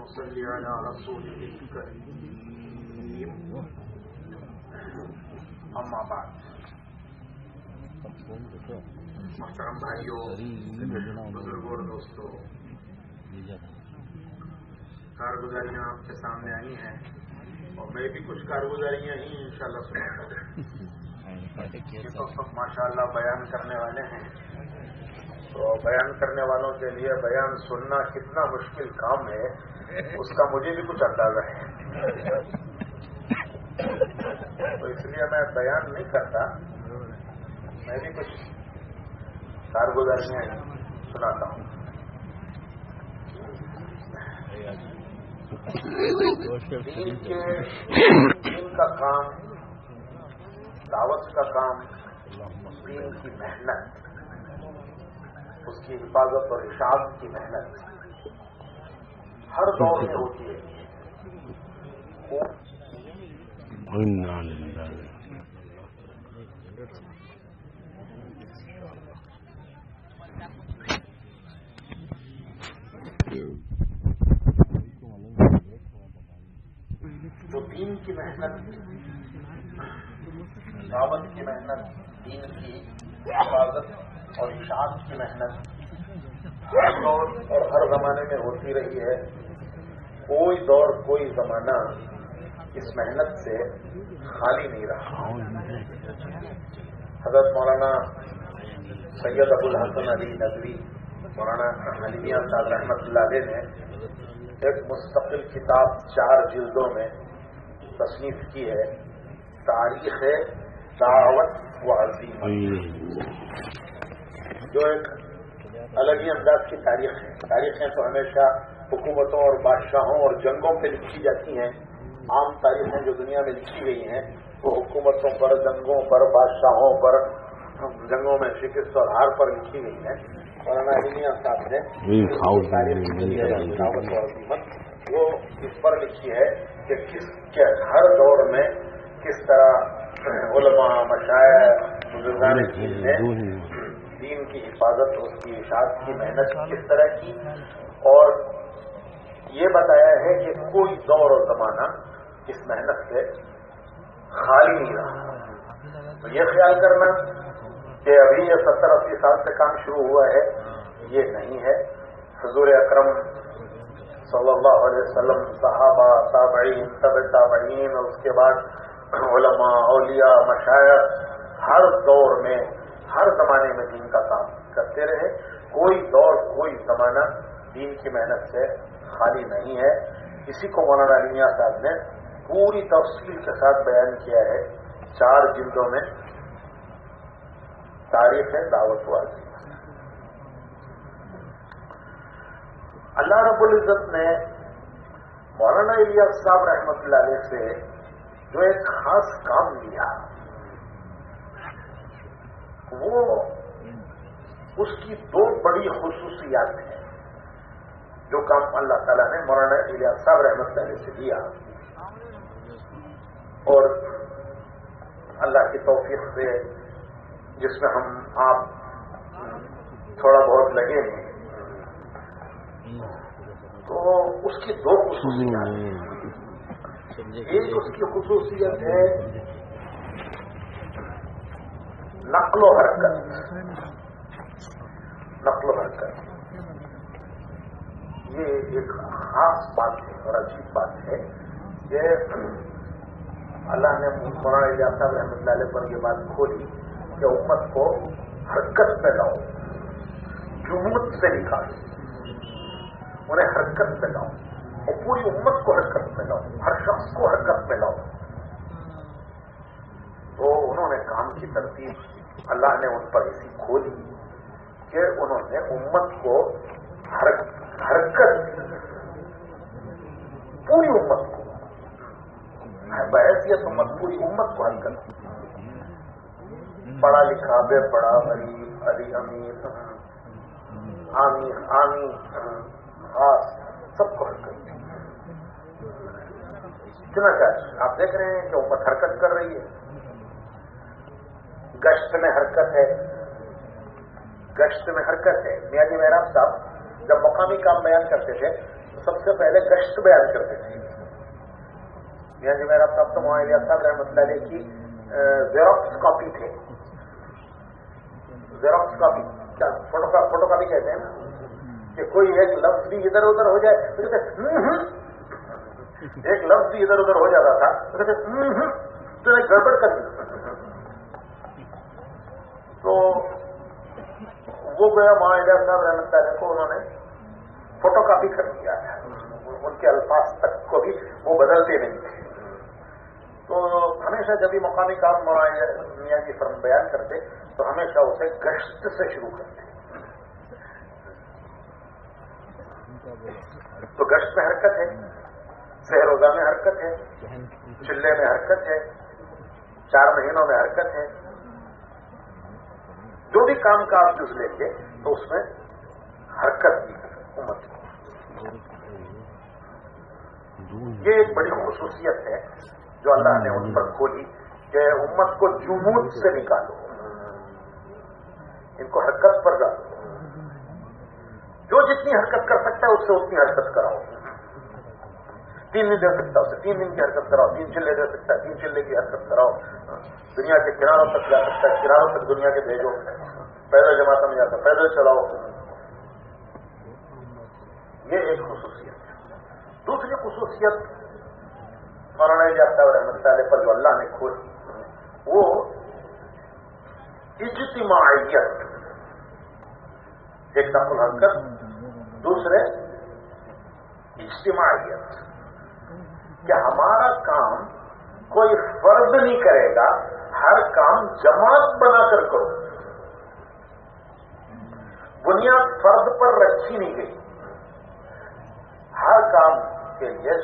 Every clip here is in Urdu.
ونصلي على رسوله الكريم اما بعد محترم بھائیوں، بزرگوں اور دوستوں، کارگزاریاں آپ کے سامنے آئی ہیں اور میں بھی کچھ کارگزاریاں ہی انشاءاللہ سناتا ہوں۔ یہ تو سب ماشاءاللہ بیان کرنے والے ہیں، تو بیان کرنے والوں کے لیے بیان سننا کتنا مشکل کام ہے اس کا مجھے بھی کچھ اندازہ ہے، تو اس لیے میں بیان نہیں کرتا، میں بھی کچھ کارگزاریاں سناتا ہوں۔ دین کا کام، دعوت کا کام، دین کی محنت، اس کی حفاظت اور اشاعت کی محنت ہر دور میں ہوتی ہے۔ جو دین کی محنت، دعوت کی محنت، دین کی حفاظت اور اشاعت کی محنت ہر دور اور ہر زمانے میں ہوتی رہی ہے۔ کوئی دور، کوئی زمانہ اس محنت سے خالی نہیں رہا۔ حضرت مولانا سید ابوالحسن علی ندوی، مولانا علی میاں صاحب رحمۃ اللہ علیہ نے ایک مستقل کتاب 4 جلدوں میں تصنیف کی ہے، تاریخ دعوت و عزیمت، جو ایک الگ ہی انداز کی تاریخ ہے۔ تاریخیں تو ہمیشہ حکومتوں اور بادشاہوں اور جنگوں پہ لکھی جاتی ہیں۔ عام تاریخیں جو دنیا میں لکھی گئی ہیں وہ حکومتوں پر، جنگوں پر، بادشاہوں پر، جنگوں میں شکست اور ہار پر لکھی گئی ہیں۔ مولانا علی میاں صاحب نے تاریخ دعوت و عزیمت وہ اس پر لکھی ہے کہ ہر دور میں کس طرح علماء، مشائخ، بزرگان دین نے دین کی حفاظت، اس کی اشاعت کی محنت کس طرح کی، اور یہ بتایا ہے کہ کوئی دور اور زمانہ اس محنت سے خالی نہیں رہا۔ تو یہ خیال کرنا کہ ابھی یہ 70-80 سال سے کام شروع ہوا ہے، یہ نہیں ہے۔ حضور اکرم صلی اللہ علیہ وسلم، صحابہ، تابعین، تبع تابعین، اور اس کے بعد علماء، اولیاء، مشائخ ہر دور میں، ہر زمانے میں دین کا کام کرتے رہے۔ کوئی دور، کوئی زمانہ دین کی محنت سے خالی نہیں ہے۔ اسی کو مولانا علی میاں صاحب نے پوری تفصیل کے ساتھ بیان کیا ہے 4 جلدوں میں، تاریخ دعوت و عزیمت۔ اللہ رب العزت نے مولانا الیاس صاحب رحمۃ اللہ علیہ سے جو ایک خاص کام لیا، وہ اس کی 2 بڑی خصوصیات ہیں۔ جو کام اللہ تعالیٰ نے مولانا الیاس صاحب رحمۃ اللہ علیہ سے دیا، اور اللہ کی توفیق سے جس میں ہم آپ تھوڑا بہت لگے ہیں، تو اس کی 2 خصوصیات ہیں۔ ایک اس کی خصوصیت ہے نقل و حرکت۔ نقل و حرکت یہ ایک خاص بات ہے اور عجیب بات ہے کہ اللہ نے مولانا الیاس صاحب رحمۃ اللہ علیہ پر یہ بات کھولی کہ امت کو حرکت میں لاؤ، جمود سے نکالو، انہیں حرکت میں لاؤ، اور پوری امت کو حرکت میں لاؤ، ہر شخص کو حرکت میں لاؤ۔ تو انہوں نے کام کی ترتیب اللہ نے ان پر ایسی کھولی کہ انہوں نے امت کو حرکت، پوری امت کو، بحیثیت امت، پوری امت کو حرکت، پڑھا لکھا، بے پڑھا، غریب، علی، امیر، عامی، خاص، سب کو حرکت۔ چنانچہ آپ دیکھ رہے ہیں کہ امت حرکت کر رہی ہے۔ گشت میں حرکت ہے، گشت میں حرکت ہے۔ میاں جی محراب صاحب جب مقامی کام بیان کرتے تھے سب سے پہلے گشت بیان کرتے تھے. یہاں جی میرا صاحب تو معاہدہ صاحب رحمۃ اللہ علیہ کی زیروکس کاپی تھے. زیروکس کاپی کیا فوٹو کاپی کہتے ہیں نا, کہ کوئی ایک لفظ بھی ادھر ادھر ہو جائے, ایک لفظ بھی ادھر ادھر ہو جاتا تھا تو نے گڑبڑ کر دی. تو وہ گیا معاہدہ صاحب رحمۃ اللہ علیہ کو انہوں نے فوٹو کاپی کر دیا ہے. ان کے الفاظ تک کو بھی وہ بدلتے نہیں تھے. تو ہمیشہ جب بھی مقامی کام میاں کی فرم بیان کرتے تو ہمیشہ اسے گشت سے شروع کرتے. تو گشت میں حرکت ہے, سحر روزہ میں حرکت ہے, چلے میں حرکت ہے, 4 مہینوں میں حرکت ہے. جو بھی کام کا آپ جز لیں گے تو اس میں حرکت بھی امت کو. یہ ایک بڑی خصوصیت ہے جو اللہ نے ان پر کھولی کہ امت کو جمود سے نکالو, ان کو حرکت پر ڈالو. جو جتنی حرکت کر سکتا ہے اس سے اتنی حرکت کراؤ. 3 دن دے سکتا ہے اسے 3 دن کی حرکت کراؤ. 3 چلے دے سکتا ہے 3 چلے کی حرکت کراؤ. دنیا کے کناروں تک جا سکتا ہے, کناروں تک دنیا کے بھیجو. پیدل جماعت میں جاتا ہے پیدل چلاؤ. یہ ایک خصوصیت ہے. دوسری خصوصیت مولانا صاحب رحمۃ اللہ علیہ پر جو اللہ نے کھولی وہ اجتماعیت. ایک نقل حرکت, دوسرے اجتماعیت, کہ ہمارا کام کوئی فرد نہیں کرے گا, ہر کام جماعت بنا کر کرو. بنیاد فرد پر رکھی نہیں گئی. ہر کام کے لیے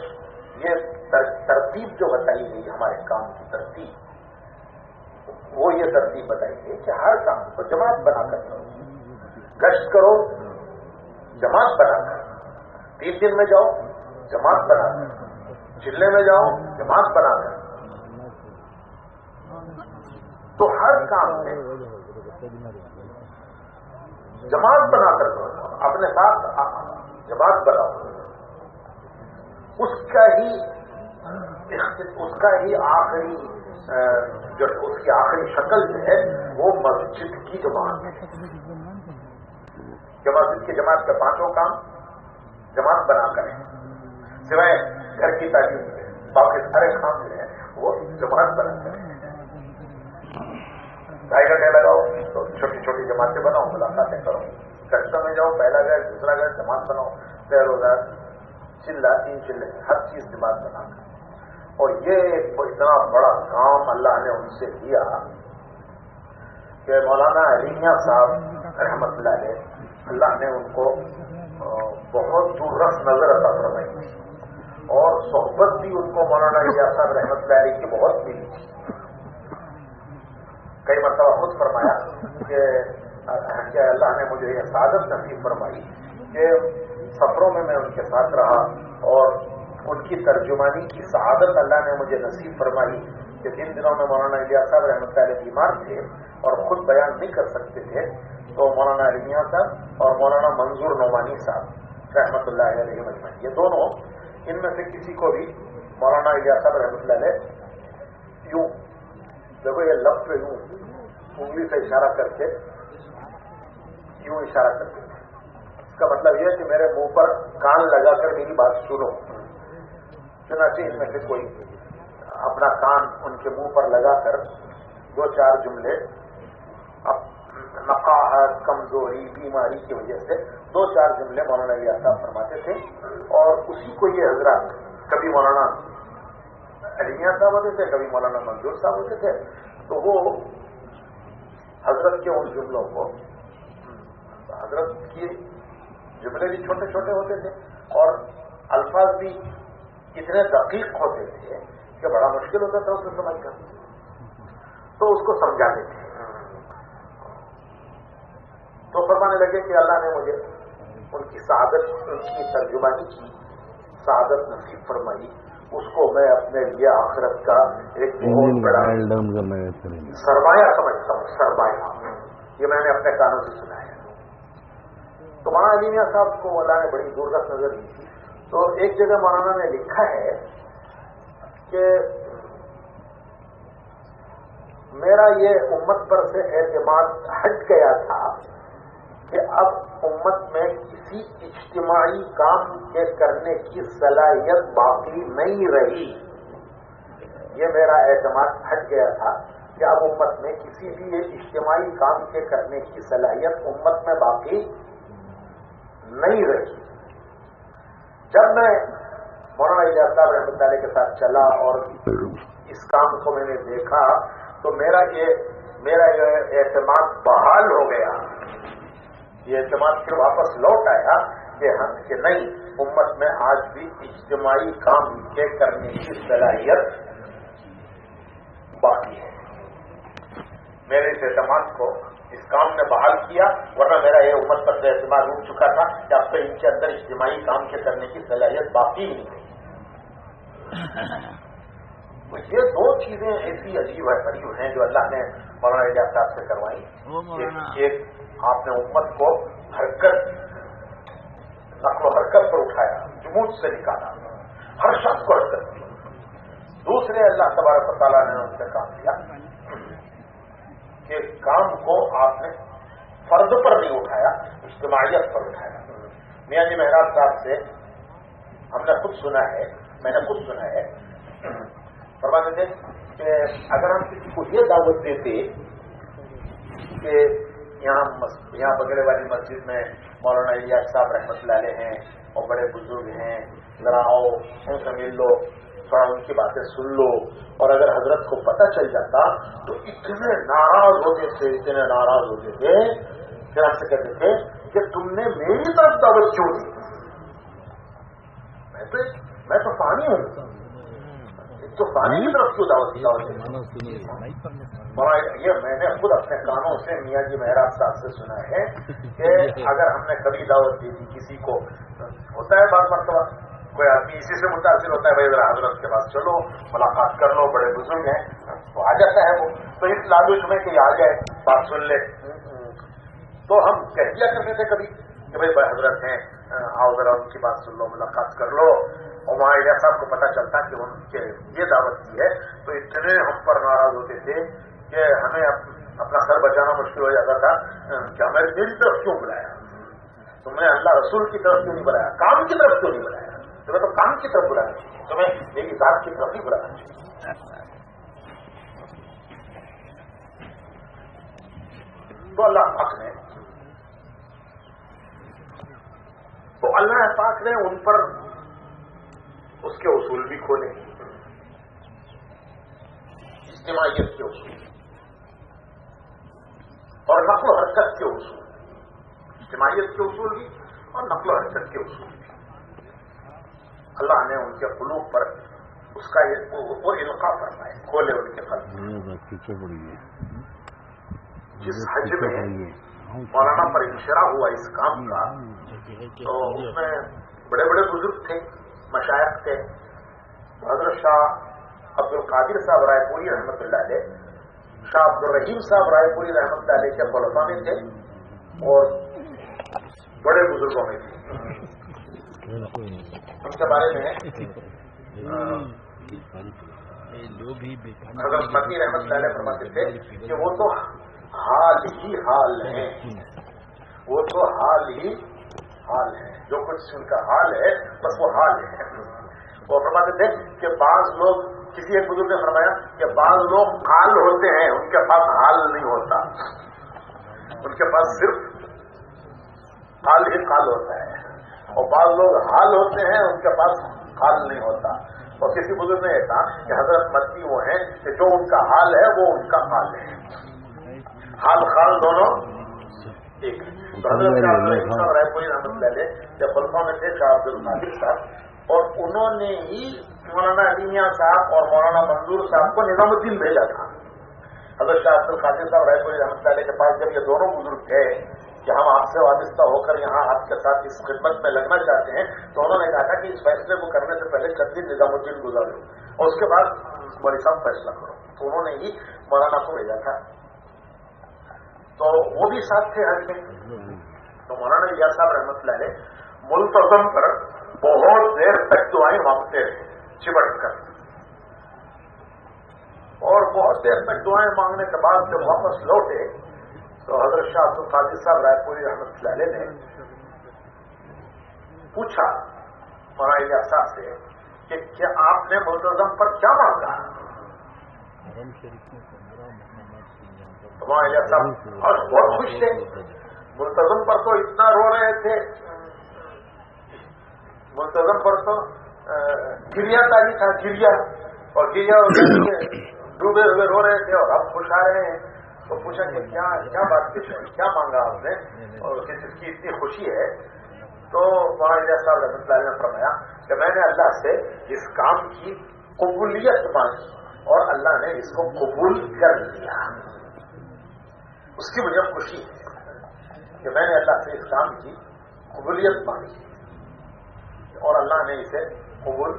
یہ ترتیب جو بتائی گئی ہمارے کام کی ترتیب, وہ یہ ترتیب بتائی گئی کہ ہر کام کو جماعت بنا کر کرو. گشت کرو جماعت بنا کر, 3 دن میں جاؤ جماعت بنا کر, چلے میں جاؤ جماعت بنا کر. تو ہر کام میں جماعت بنا کر کرو, اپنے ساتھ جماعت بناؤ. اس کا ہی آخری جو اس کی آخری شکل جو ہے وہ مسجد کی جماعت ہے. کہ مسجد کی جماعت کے 5 کام جماعت بنا کر ہیں, سوائے گھر کی تعلیم میں باقی سارے کام جو ہیں وہ جماعت بنا کر ہیں. 2.5 گھنٹے لگاؤ تو چھوٹی چھوٹی جماعتیں بناؤ, ملاقاتیں کرو. کشتوں میں جاؤ, پہلا گھر دوسرا گھر جماعت بناؤ. 3 روزہ چلہ 3 چلے ہر چیز جماعت بنا کر. اور یہ اتنا بڑا کام اللہ نے ان سے لیا کہ مولانا علی میاں صاحب رحمۃ اللہ علیہ, اللہ نے ان کو بہت دور رس نظر عطا فرمائی اور صحبت بھی ان کو مولانا علی صاحب رحمۃ اللہ علیہ کی بہت ملی تھی. کئی مرتبہ خود فرمایا کہ اللہ نے مجھے یہ سعادت نصیب فرمائی کہ سفروں میں ان کے ساتھ رہا اور ان کی ترجمانی کی سعادت اللہ نے مجھے نصیب فرمائی کہ جن دنوں میں مولانا علی صاحب رحمۃ اللہ علیہ بیمار تھے اور خود بیان نہیں کر سکتے تھے تو مولانا علی میاں صاحب اور مولانا منظور نعمانی صاحب رحمۃ اللہ علیہ مجمعین, یہ دونوں ان میں سے کسی کو بھی مولانا علی صاحب رحمۃ اللہ علیہ یوں دیکھو یہ لفظ پہ یوں انگلی سے اشارہ کر کے یوں اشارہ کرتے تھے. اس کا مطلب یہ کہ میرے منہ پر کان لگا کر میری بات سنو. چنانچہ ان میں سے کوئی اپنا کان ان کے منہ پر لگا کر 2-4 جملے نقاہت, کمزوری, بیماری کی وجہ سے 2-4 جملے مولانا علی صاحب فرماتے تھے اور اسی کو یہ حضرات کبھی مولانا علی میاں صاحب ہوتے تھے, کبھی مولانا منظور صاحب ہوتے تھے, تو وہ حضرت کے ان جملوں کو, حضرت کی جملے بھی چھوٹے چھوٹے ہوتے تھے اور الفاظ بھی اتنے دقیق ہوتے تھے کہ بڑا مشکل ہوتا تھا اسے سمجھ کر, تو اس کو سمجھاتے تھے. تو فرمانے لگے کہ اللہ نے مجھے ان کی سعادت, ان کی ترجمانی کی سعادت نصیب فرمائی, اس کو میں اپنے لیے آخرت کا ایک بہت بڑا سرمایہ سمجھتا ہوں. سرمایہ یہ میں نے اپنے کانوں سے سنا ہے. تو مولانا علی میاں صاحب کو اللہ نے بڑی دور رس نظر دی تھی تو ایک جگہ مولانا نے لکھا ہے کہ میرا یہ امت پر سے اعتماد ہٹ گیا تھا کہ اب امت میں کسی اجتماعی کام کے کرنے کی صلاحیت باقی نہیں رہی. یہ میرا اعتماد ہٹ گیا تھا کہ اب امت میں کسی بھی اجتماعی کام کے کرنے کی صلاحیت امت میں باقی نہیں رہی. جب میں مولانا اجاز صاحب رحمۃ اللہ کے ساتھ چلا اور اس کام کو میں نے دیکھا تو میرا یہ اعتماد بحال ہو گیا. یہ اعتماد پھر واپس لوٹ آیا کہ نہیں، امت میں آج بھی اجتماعی کام کے کرنے کی صلاحیت باقی ہے. میرے اس اعتماد کو اس کام نے بحال کیا، ورنہ میرا یہ امت پر سے اعتماد اٹھ چکا تھا کہ اب تو ان کے اندر اجتماعی کام کے کرنے کی صلاحیت باقی ہی نہیں. یہ دو چیزیں ایسی عجیب غریب ہیں جو اللہ نے مولانا اجاز صاحب سے کروائی. ایک آپ نے امت کو نقل و حرکت پر اٹھایا، جمود سے نکالا، ہر شخص کو حرکت دی. دوسرے اللہ تبارک و تعالیٰ نے ان سے کام کیا کہ کام کو آپ نے فرد پر نہیں اٹھایا، اجتماعیت پر اٹھایا. میاں جی محراب صاحب سے ہم نے خود سنا ہے، میں نے خود سنا ہے، فرماتے تھے کہ اگر ہم کسی کو یہ دعوت دیتے کہ یہاں بگڑے والی مسجد میں مولانا الیاس صاحب رحمۃ اللہ علیہ ہیں اور بڑے بزرگ ہیں، ذرا آؤ ان سے مل لو، تھوڑا ان کی باتیں سن لو، اور اگر حضرت کو پتہ چل جاتا تو اتنے ناراض ہوتے تھے، اتنے ناراض ہوتے تھے، پھر ہم سے کہتے تھے کہ تم نے میری طرف دعوت کیوں دی؟ میں تو فانی ہوں، تو فانی کی طرف کیوں دعوت دی؟ یہ میں نے خود اپنے کانوں سے میاں جی محراب صاحب سے سنا ہے کہ اگر ہم نے کبھی دعوت دی تھی کسی کو، ہوتا ہے بعض مرتبہ کوئی آدمی اسی سے متاثر ہوتا ہے، بھائی ذرا حضرت کے پاس چلو، ملاقات کر لو، بڑے بزرگ ہیں، تو آ جاتا ہے وہ، تو اس لالچ میں کہ آ جائے بات سن لے. تو ہم کہہ دیا کرتے تھے کبھی کہ بھائی حضرت ہیں، آؤ ذرا ان کی بات سن لو، ملاقات کر لو. اور وہاں الیاس صاحب کو پتہ چلتا کہ ان کے یہ دعوت کی ہے تو اتنے ہم پر ناراض ہوتے تھے کہ ہمیں اپنا سر بچانا مشکل ہو جاتا تھا کہ ہمیں میری طرف کیوں بلایا، تم نے اللہ رسول کی طرف کیوں نہیں بلایا، کام کی طرف کیوں نہیں بلایا؟ تمہیں تو کام کی طرف بلانا چاہیے، تمہیں ایک ذات کی طرف ہی بلانا چاہیے. تو اللہ پاک نے ان پر اس کے اصول بھی کھولے، اجتماعیت کے اصول اور نقل و حرکت کے اصول، اجتماعیت کے اصول بھی اور نقل و حرکت کے اصول بھی. اللہ نے ان کے قلوب پر اس کا وہ القاء فرمائے، کھولے ان کے قلب. جس حج میں مولانا پر انشرا ہوا اس کام کا تو اس میں بڑے بڑے بزرگ تھے، مشائخ تھے. حضرت شاہ عبد القادر صاحب رائے پوری رحمۃ اللہ علیہ، شاہ عبد الرحیم صاحب رائے پوری رحمۃ اللہ علیہ کے خلفاء میں تھے اور بڑے بزرگوں میں تھے. ان کے بارے میں حضرت مکی رحمۃ اللہ علیہ فرماتے تھے کہ وہ تو حال ہی حال ہیں، وہ تو حال ہی حال ہے، جو کچھ ان کا حال ہے بس وہ حال ہے. وہ فرماتے تھے کہ بعض لوگ، کسی ایک بزرگ نے فرمایا کہ بعض لوگ حال ہوتے ہیں، ان کے پاس حال نہیں ہوتا، ان کے پاس صرف حال ہی حال ہوتا ہے، اور بعض لوگ حال ہوتے ہیں، ان کے پاس حال نہیں ہوتا. اور کسی بزرگ نے کہا کہ حضرت مکی وہ ہیں کہ جو ان کا حال ہے وہ ان کا حال ہے، حال خال دونوں ایک. تو حضرت صاحب رائے پوری رحمۃ اللہ علیہ جب خلفاء میں تھے شاہ عبد القادر صاحب، اور انہوں نے ہی مولانا علی میاں صاحب اور مولانا منظور صاحب کو نظام الدین بھیجا تھا. حضرت شاہ عبد القادر صاحب رائے پوری رحمۃ اللہ علیہ کے پاس جب یہ دونوں بزرگ تھے کہ ہم آپ سے وابستہ ہو کر یہاں آپ کے ساتھ اس خدمت میں لگنا چاہتے ہیں، تو انہوں نے کہا تھا کہ اس فیصلے کو کرنے سے پہلے چند دن نظام الدین گزارو اور اس کے بعد مولوی صاحب فیصلہ کرو. تو انہوں نے ہی مولانا کو بھیجا تھا، تو وہ بھی ساتھ تھے حج میں. تو مولانا الیاس صاحب رحمۃ اللہ علیہ ملتظم پر بہت دیر تک دعائیں مانگتے رہے چمٹ کر، اور بہت دیر تک دعائیں مانگنے کے بعد جب واپس لوٹے تو حضرت شاہ عبد القادر صاحب رائے پوری رحمۃ اللہ علیہ نے پوچھا مولانا الیاس صاحب سے کہ کیا آپ نے ملتزم پر کیا مانگا؟ مولانا الیاس صاحب اور بہت خوش تھے، ملتزم پر تو اتنا رو رہے تھے، ملتزم پر تو گریا تاری تھا، گریا اور گریا ڈوبے ہوئے رو رہے تھے اور اب خوش آ رہے ہیں. تو پوچھا کہ کیا بات کیا مانگا آپ نے اور جس کی اتنی خوشی ہے؟ تو مولانا الیاس صاحب رحمۃ اللہ علیہ نے فرمایا کہ میں نے اللہ سے اس کام کی قبولیت مانگی اور اللہ نے اس کو قبول کر لیا. اس کی مجھے خوشی ہے کہ میں نے اللہ سے اس کام کی قبولیت مانگی اور اللہ نے اسے قبول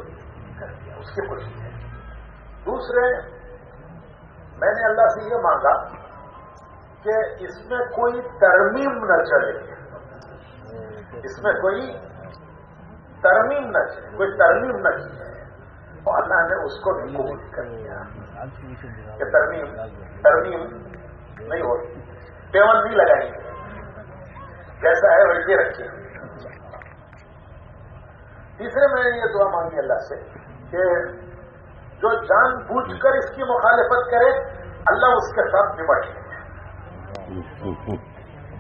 کر دیا، اس کی خوشی ہے. دوسرے، میں نے اللہ سے یہ مانگا کہ اس میں کوئی ترمیم نہ چلے، اس میں کوئی ترمیم نہ چلے، کوئی ترمیم نہ کی ہے، اور اللہ نے اس کو بھی قبول کر دیا کہ ترمیم نہیں ہوتی، پیون نہیں لگائیں گے، جیسا ہے ویسے رکھیں گے. تیسرے میں نے یہ دعا مانگی اللہ سے کہ جو جان بوجھ کر اس کی مخالفت کرے اللہ اس کے ساتھ نمٹ لے،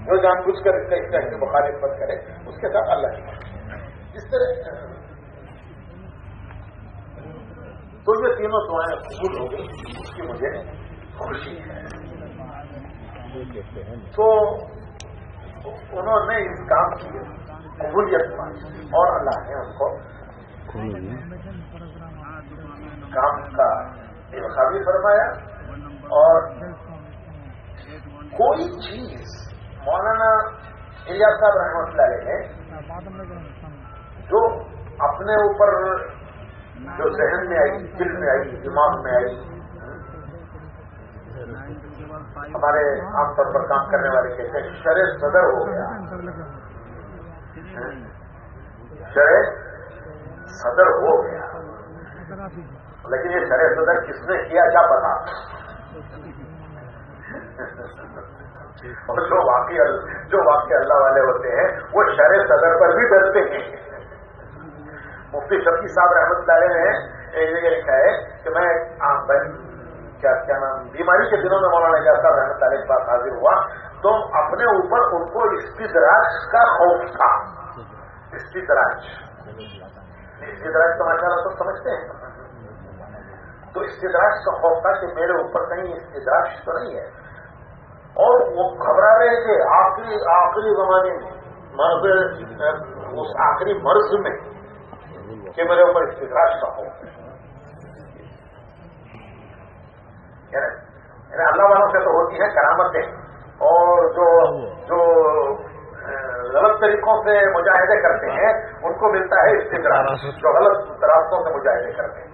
جو جان بوجھ کر اس کی مخالفت کرے اس کے ساتھ اللہ نمٹ لے. اس طرح تو یہ تینوں دعائیں قبول ہو گئی، اس کی مجھے خوشی ہے. تو انہوں نے اس کام کی قبولیت مانگی اور اللہ نے ان کو کام کا انتخابی فرمایا. اور کوئی چیز مولانا الیاس صاحب رحمۃ اللہ علیہ نے جو اپنے اوپر جو ذہن میں آئی، دل میں آئی، دماغ میں آئی، ہمارے عام طور پر کام کرنے والے کہتے ہیں شرع صدر ہو گیا، شرع صدر ہو گیا، لیکن یہ شرع صدر کس نے کیا کیا پتا. اور جو واقعی اللہ والے ہوتے ہیں وہ شرع صدر پر بھی ڈرتے ہیں. مفتی شفیع صاحب رحمۃ اللہ علیہ نے ایک جگہ لکھا ہے کہ میں کیا نام بیماری کے دنوں میں مولانا الیاس صاحب رحمۃ اللہ علیہ کے پاس حاضر ہوا تو اپنے اوپر ان کو استدراج کا خوف تھا. استدراج تو ماشاءاللہ تو سمجھتے ہیں. تو استدراج کا خوف تھا کہ میرے اوپر کہیں استدراج تو نہیں ہے، اور وہ گھبرا رہے تھے آخری زمانے میں، اس آخری مرض میں کہ میرے اوپر استدراج کا خوف ہے. یعنی اللہ والوں سے تو ہوتی ہیں کرامتیں، اور جو غلط طریقوں سے مجاہدے کرتے ہیں ان کو ملتا ہے استدراج، جو غلط راستوں سے مجاہدے کرتے ہیں.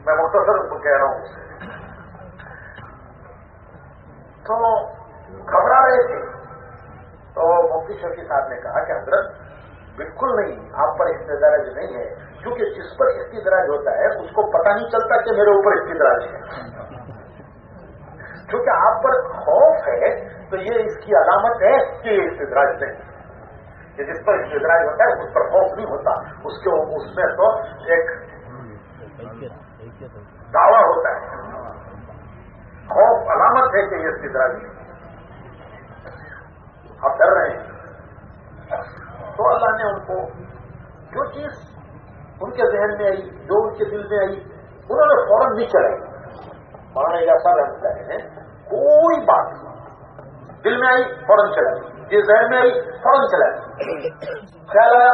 میں مختصر کہہ رہا ہوں. تو گھبرا رہے تھے تو مفتی شفیع صاحب نے کہا کہ حضرت بالکل نہیں، آپ پر استدراج نہیں ہے، کیونکہ جس پر استدراج ہوتا ہے اس کو پتہ نہیں چلتا کہ میرے اوپر استدراج ہے. کیونکہ آپ پر خوف ہے تو یہ اس کی علامت ہے کہ یہ استدراج نہیں. کہ جس پر استدراج ہوتا ہے اس پر خوف نہیں ہوتا، اس میں تو ایک دعویٰ ہوتا ہے. خوف علامت ہے کہ یہ استدراج ہے، آپ ڈر رہے ہیں. تو اللہ نے ان کو جو چیز ان کے ذہن میں آئی، جو ان کے دل میں آئی، انہوں نے فوراً نہیں چلائی. مولانا الیاس صاحب رحمۃ اللہ علیہ نے کوئی بات دل میں آئی فوراً چلائی، یہ ذہن میں آئی فوراً چلائی، خیال آیا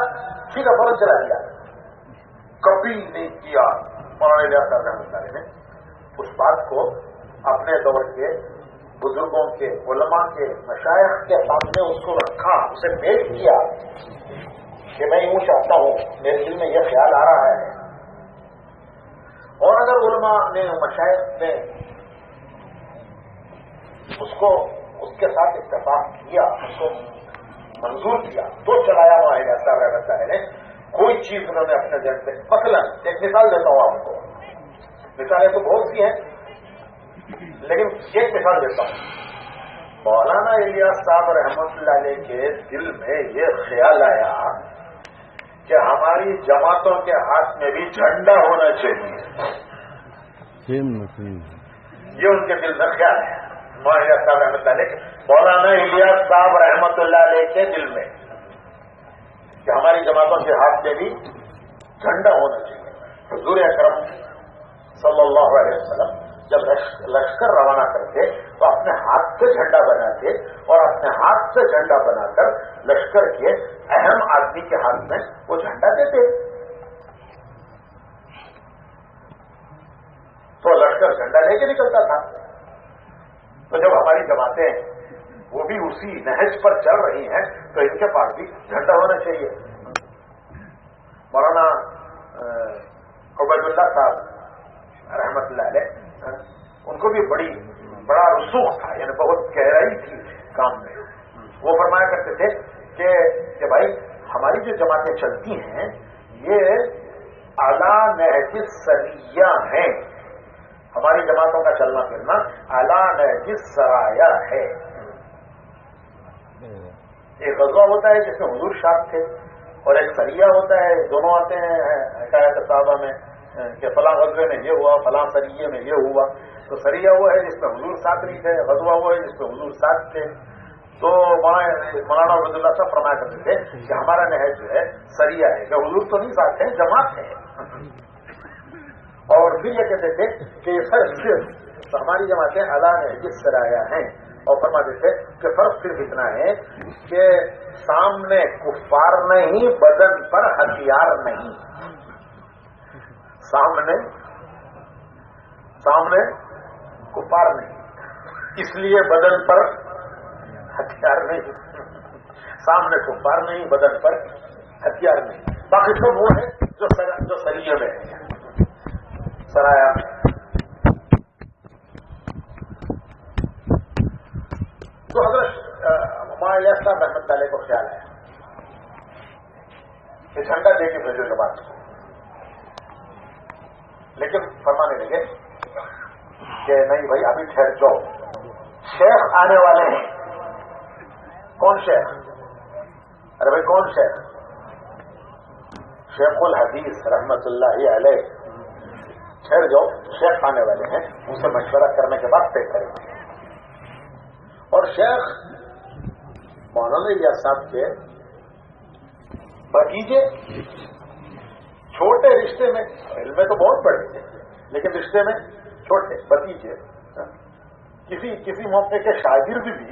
ٹھیک ہے فوراً چلا دیا. کبھی نہیں کیا مولانا الیاس صاحب رحمۃ اللہ علیہ نے اس بات کو اپنے دور کے بزرگوں کے، علماء کے، مشائخ کے سامنے اس کو رکھا، اسے پیش کیا کہ میں یوں چاہتا ہوں، میرے دل میں یہ خیال آ رہا ہے. اور اگر علماء نے، مشائخ نے اس کے ساتھ اتفاق کیا، اس کو منظور کیا تو چلایا معاہدہ صاحب رحمۃ اللہ نے. کوئی چیز انہوں نے اپنے ذہن سے. مثلا ایک مثال دیتا ہوں آپ کو. مثالیں تو بہت سی ہیں لیکن ایک مثال دیتا ہوں. مولانا الیاس صاحب رحمۃ اللہ علیہ کے دل میں یہ خیال آیا کہ ہماری جماعتوں کے ہاتھ میں بھی جھنڈا ہونا چاہیے. یہ ان کے دل میں خیال ہے. مولانا صاحب رحمۃ اللہ علیہ مولانا الیاس صاحب رحمۃ اللہ علیہ کے دل میں کہ ہماری جماعتوں کے ہاتھ میں بھی جھنڈا ہونا چاہیے. حضور اکرم صلی اللہ علیہ وسلم جب لشکر روانہ کرتے تو اپنے ہاتھ سے جھنڈا بناتے اور اپنے ہاتھ سے جھنڈا بنا کر لشکر کے اہم آدمی کے ہاتھ میں وہ جھنڈا دیتے. تو لشکر جھنڈا لے کے نکلتا تھا. تو جب ہماری جماعتیں وہ بھی اسی نہج پر چل رہی ہیں تو ان کے پاس بھی جھنڈا ہونا چاہیے. مولانا عبید اللہ صاحب رحمت اللہ علیہ ان کو بھی بڑا رسوخ تھا, یعنی بہت گہرائی تھی کام میں. وہ فرمایا کرتے تھے کہ بھائی ہماری جو جماعتیں چلتی ہیں یہ اعلیٰ نہج سریہ ہیں. ہماری جماعتوں کا چلنا پھرنا اعلیٰ نہج سرایا ہے. ایک غزوہ ہوتا ہے جس میں حضور شاہ تھے اور ایک سریہ ہوتا ہے, دونوں آتے ہیں حکایت صحابہ میں کہ فلاں غزوے میں یہ ہوا, فلاں سریے میں یہ ہوا. تو سریہ وہ ہے جس میں حضور ساتھ نہیں تھے, غزوہ وہ ہے جس میں حضور ساتھ تھے. تو مولانا عبید اللہ صاحف فرمایا کرتے تھے کہ ہمارا نہج جو ہے سریہ ہے, کہ حضور تو نہیں ساتھ ہیں, جماعت ہے. اور پھر یہ کہتے تھے کہ یہ صرف ہماری جماعتیں اعلیٰ نہج سرایا ہیں. اور فرماتے تھے کہ فرق صرف اتنا ہے کہ سامنے کفار نہیں, بدن پر ہتھیار نہیں. سامنے کفار نہیں, اس لیے بدن پر ہتھیار نہیں. سامنے کفار نہیں, بدن پر ہتھیار نہیں. باقی سب وہ ہے جو سریے میں ہے, سرایا میں. تو حضرت مولانا صاحب رحمۃ اللہ کو خیال آیا کہ جھنڈا دے کے بھیجو یہ بات. لیکن فرمانے لگے کہ نہیں بھائی ابھی ٹھہر جاؤ, شیخ آنے والے ہیں. کون شیخ؟ ارے بھائی کون شیخ؟ شیخ الحدیث رحمت اللہ علیہ. ٹھہر جاؤ, شیخ آنے والے ہیں, ان سے مشورہ کرنے کے بعد طے کریں گے. اور شیخ مولانا الیاس صاحب کے بھتیجے, چھوٹے رشتے میں, علم میں تو بہت بڑے تھے لیکن رشتے میں چھوٹے بھتیجے, کسی موقع کے شاگرد بھی,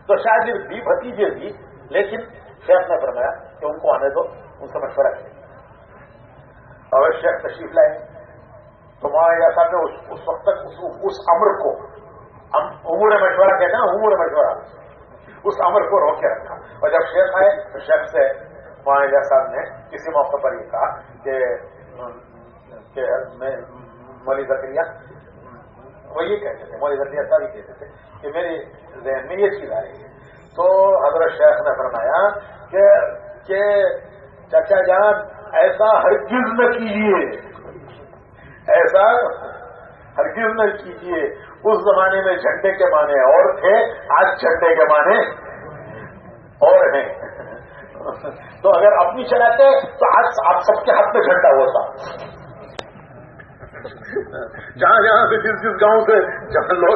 تو شاگرد بھی بھتیجے بھی. لیکن شیخ نے فرمایا کہ ان کو آنے دو, ان سے مشورہ کریں. اور شیخ تشریف لائے تو مولانا الیاس صاحب نے اس وقت تک اس امر کو, امور مشورہ کہتے ہیں, امور مشورہ, اس امر کو روک کے رکھا. اور جب شیخ آئے تو شیخ سے مولانا الیاس صاحب نے کسی موقع پر یہ کہا کہ میں مولوی زکریا, وہ یہ کہتے تھے, مولوی زکریا صاحب ہی کہتے تھے کہ میری ذہن میں یہ چیز آ رہی ہے. تو حضرت شیخ نے فرمایا کہ چچا جان ایسا ہرگز نہ کیجیے, ایسا ہرگز نہ کیجیے. اس زمانے میں جھنڈے کے معنی اور تھے, آج جھنڈے کے معنی اور ہیں. تو اگر اپنی چلاتے تو آج آپ سب کے ہاتھ میں جھنڈا ہوتا. جہاں سے جس گاؤں سے جہاں لوگ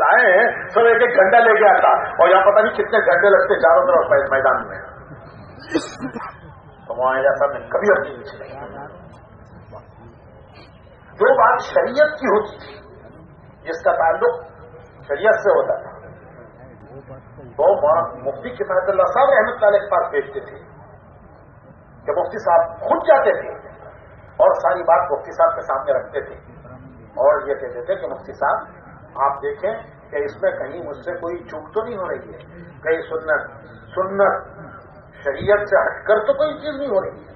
آئے ہیں سب ایک جھنڈا لے کے آتا, اور یہاں پتہ نہیں کتنے جھنڈے لگتے چاروں طرف میدان میں. تو مولانا صاحب نے کبھی اپنی نہیں چلائی. جو بات شریعت کی ہوتی تھی, جس کا تعلق شریعت سے ہوتا تھا, تو مفتی کفایت اللہ صاحب رحمۃ اللہ کے پاس بھیجتے تھے کہ مفتی صاحب خود جاتے تھے اور ساری بات مفتی صاحب کے سامنے رکھتے تھے اور یہ کہتے تھے کہ مفتی صاحب آپ دیکھیں کہ اس میں کہیں مجھ سے کوئی چوک تو نہیں ہو رہی ہے, کہیں سنت شریعت سے ہٹ کر تو کوئی چیز نہیں ہو رہی ہے.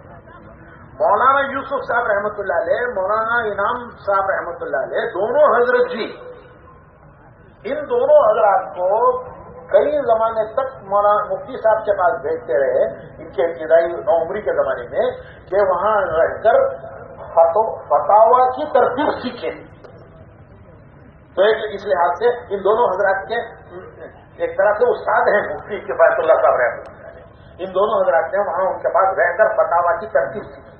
مولانا یوسف صاحب رحمۃ اللہ علیہ, مولانا انعام صاحب رحمۃ اللہ علیہ, دونوں حضرت جی, ان دونوں حضرات کو کئی زمانے تک مولانا مفتی صاحب کے پاس بھیجتے رہے ان کے ابتدائی نوعمری کے زمانے میں کہ وہاں رہ کر فتاوا کی ترتیب سیکھیں. تو اس لحاظ سے ان دونوں حضرات کے ایک طرح سے استاد ہیں مفتی کفایت اللہ صاحب رحمۃ اللہ علیہ. ان دونوں حضرات نے وہاں ان کے پاس رہ کر فتاوا کی ترتیب سیکھی.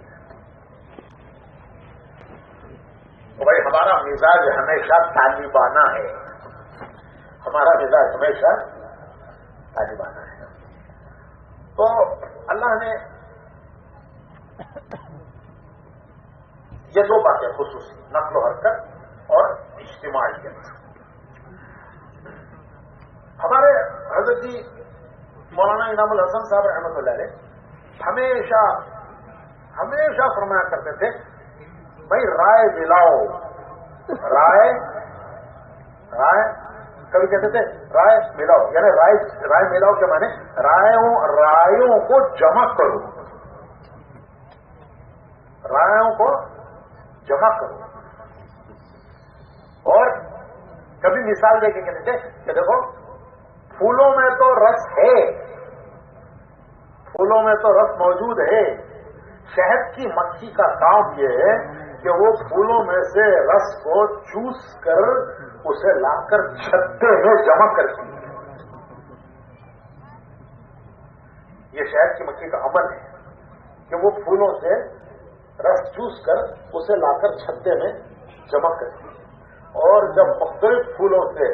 تو بھائی ہمارا مزاج ہمیشہ طالبانہ ہے. ہمارا مزاج ہمیشہ طالبانہ ہے. تو اللہ نے یہ دو باتیں خصوصی نقل و حرکت اور اجتماعیت. ہمارے حضرت جی مولانا انعام الحسن صاحب رحمۃ اللہ علیہ ہمیشہ فرمایا کرتے تھے بھائی رائے ملاؤ. رائے کبھی کہتے تھے رائے ملاؤ، یعنی رائے ملاؤ کے معنی رائےوں کو جمع کرو. رائےوں کو جمع کرو. اور کبھی مثال دے کے کہتے تھے کہ دیکھو پھولوں میں تو رس ہے، پھولوں میں تو رس موجود ہے. شہد کی مکھی کا کام یہ ہے کہ وہ پھولوں میں سے رس کو چوس کر اسے لا کر چھتے میں جمع کرتی ہے. یہ شہد کی مکھی کا عمل ہے کہ وہ پھولوں سے رس چوس کر اسے لا کر چھتے میں جمع کرتی ہے. اور جب مختلف پھولوں سے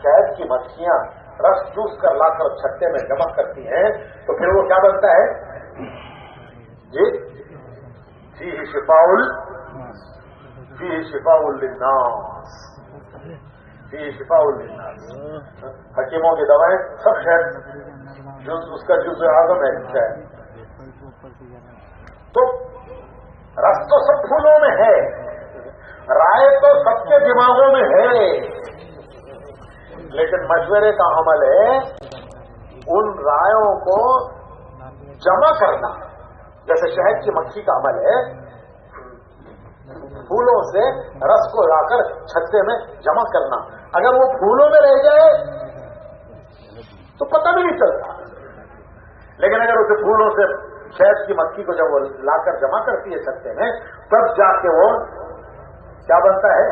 شہد کی مکھیاں رس چوس کر لا کر چھتے میں جمع کرتی ہیں تو پھر وہ کیا بنتا ہے جی؟ فیہ شفاء للناس. فیہ شفاء للناس. حکیموں کی دوائیں سب شہد اس کا جزء اعظم ہے شہد. تو رس تو سب پھولوں میں ہے، رائے تو سب کے دماغوں میں ہے، لیکن مشورے کا عمل ہے ان رائےوں کو جمع کرنا. جیسے شہد کی مکھی کا عمل ہے پھولوں سے رس کو لا کر چھتے میں جمع کرنا. اگر وہ پھولوں میں رہ جائے تو پتہ بھی نہیں چلتا، لیکن اگر اسے پھولوں سے شہد کی مکھی کو جب وہ لا کر جمع کرتی ہے چھتے میں تب جا کے وہ کیا بنتا ہے؟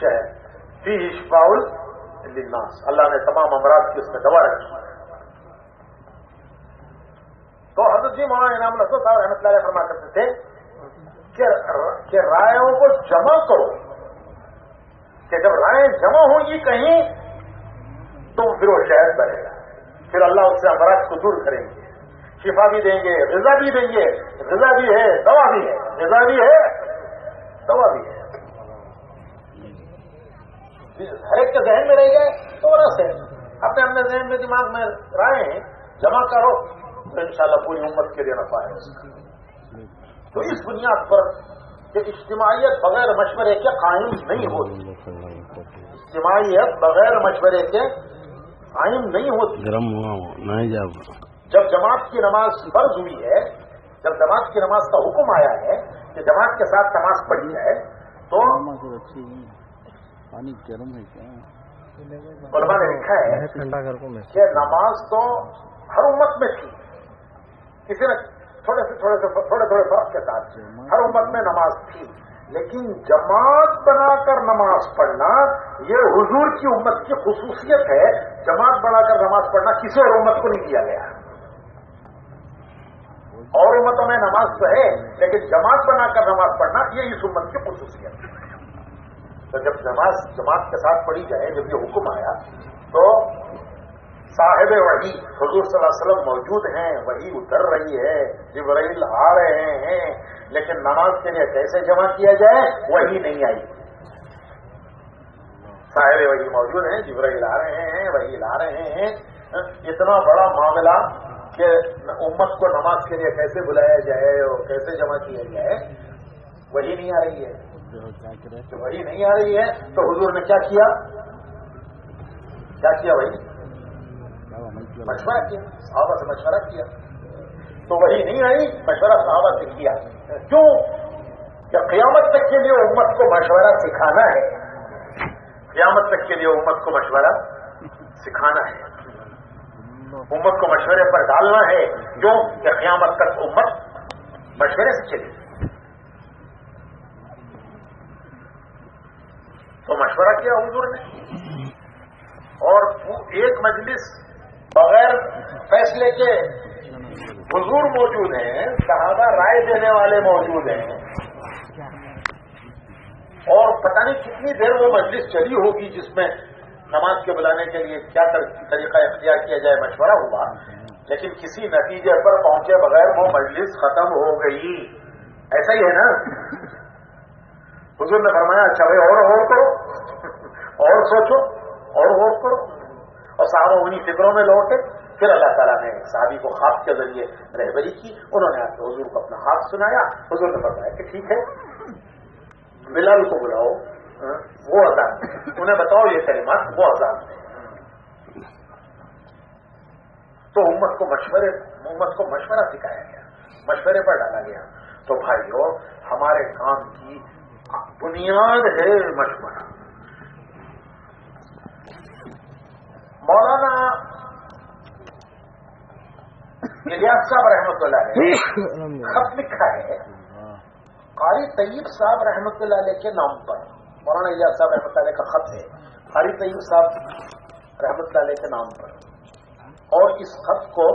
شہد. فیہ شفاء للناس. اللہ نے تمام امراض کی اس میں دوا رکھی. تو حضرت جی مولانا انعام الحسن صاحب رحمۃ اللہ علیہ فرما کرتے تھے کہ رائےوں کو جمع کرو، کہ جب رائے جمع ہوں گی کہیں تو پھر وہ شہد بنے گا. پھر اللہ اس سے امراض کو دور کریں گے، شفا بھی دیں گے، غذا بھی دیں گے. غذا بھی ہے، دوا بھی ہے. غذا بھی ہے، دوا بھی ہے. ہر ایک کے ذہن میں رہ گئے تو رس ہے. اپنے ذہن میں دماغ میں رائے ہیں، جمع کرو تو انشاءاللہ پوری امت کے لیے نفع ہے. تو اس بنیاد پر کہ اجتماعیت بغیر مشورے کے قائم نہیں ہوتی. اجتماعیت بغیر مشورے کے قائم نہیں ہوتی. جب جماعت کی نماز فرض ہوئی ہے، جب جماعت کی نماز کا حکم آیا ہے کہ جماعت کے ساتھ نماز پڑھی جائے تو علماء نے لکھا ہے کہ نماز تو ہر امت میں تھی، کسی نے تھوڑے فرق کے ساتھ ہر امت میں نماز تھی، لیکن جماعت بنا کر نماز پڑھنا یہ حضور کی امت کی خصوصیت ہے. جماعت بنا کر نماز پڑھنا کسی اور امت کو نہیں دیا گیا. اور امتوں میں نماز تو ہے لیکن جماعت بنا کر نماز پڑھنا یہ اس امت کی خصوصیت ہے. تو جب نماز جماعت کے ساتھ پڑھی جائے، جب یہ حکم آیا تو صاحب وحی حضور صلی اللہ علیہ وسلم موجود ہیں، وحی اتر رہی ہے، جبرائیل آ رہے ہیں، لیکن نماز کے لیے کیسے جمع کیا جائے وحی نہیں آئی. صاحب وحی موجود ہیں، جبرائیل آ رہے ہیں، وحی لا رہے ہیں. اتنا بڑا معاملہ کہ امت کو نماز کے لیے کیسے بلایا جائے اور کیسے جمع کیا جائے وحی نہیں آ رہی ہے. وحی نہیں آ رہی ہے تو حضور نے کیا کیا بھائی؟ مشورہ کیا، صحابہ سے مشورہ کیا. تو وہی نہیں آئی، مشورہ صحابہ سے کیا. کیوں؟ کہ قیامت تک کے لیے امت کو مشورہ سکھانا ہے. قیامت تک کے لیے امت کو مشورہ سکھانا ہے، امت کو مشورے پر ڈالنا ہے، جو کہ قیامت تک امت مشورے سے چلی۔ تو مشورہ کیا حضور نے، اور ایک مجلس بغیر فیصلے کے حضور موجود ہیں، صحابہ رائے دینے والے موجود ہیں، اور پتہ نہیں کتنی دیر وہ مجلس چلی ہوگی جس میں نماز کے بلانے کے لیے کیا طریقہ اختیار کیا جائے مشورہ ہوا، لیکن کسی نتیجے پر پہنچے بغیر وہ مجلس ختم ہو گئی۔ ایسا ہی ہے نا؟ حضور نے فرمایا اچھا بھائی اور کرو، اور سوچو، اور غور کرو، اور صحابہ انہی فکروں میں لوٹے۔ پھر اللہ تعالیٰ نے صحابی کو خواب کے ذریعے رہبری کی، انہوں نے آ کے حضور کو اپنا خواب سنایا، حضور نے بتایا کہ ٹھیک ہے بلال کو بلاؤ، وہ اذان دے، انہیں بتاؤ یہ کلمات، وہ اذان دے۔ تو امت کو مشورہ سکھایا گیا، مشورے پر ڈالا گیا۔ تو بھائیو ہمارے کام کی بنیاد ہے مشورہ۔ مولانا الیاس صاحب رحمۃ اللہ علیہ خط لکھا ہے قاری طیب صاحب رحمۃ اللہ علیہ کے نام پر، مولانا الیاس صاحب رحمۃ اللہ علیہ کا خط ہے قاری طیب صاحب رحمۃ اللہ علیہ کے نام پر، اور اس خط کو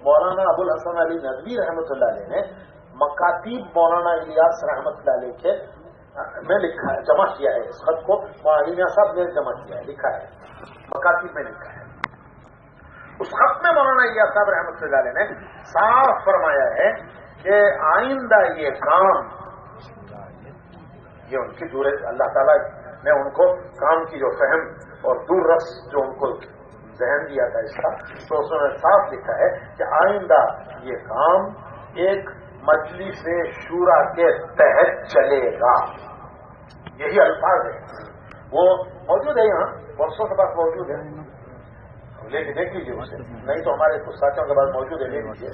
مولانا ابو الحسن علی ندوی رحمۃ اللہ علیہ نے مکاتیب مولانا الیاس رحمۃ اللہ علیہ کے میں لکھا ہے، جمع کیا ہے۔ اس خط کو مولانا الیاس صاحب نے جمع کیا ہے، لکھا ہے، مکاتیب میں لکھا ہے۔ اس خط میں مولانا الیاس صاحب رحمۃ اللہ علیہ نے صاف فرمایا ہے کہ آئندہ یہ کام، یہ ان کی دور، اللہ تعالیٰ نے ان کو کام کی جو فہم اور دور رس جو ان کو ذہن دیا تھا اس کا، تو اس نے صاف لکھا ہے کہ آئندہ یہ کام ایک مجلس شورا کے تحت چلے گا۔ یہی الفاظ ہے، وہ موجود ہے یہاں، برسوں کے بعد موجود ہے، لے کے دیکھ لیجیے اسے، نہیں تو ہمارے کچھ ساتھیوں کے بعد موجود ہے، لے لیجیے۔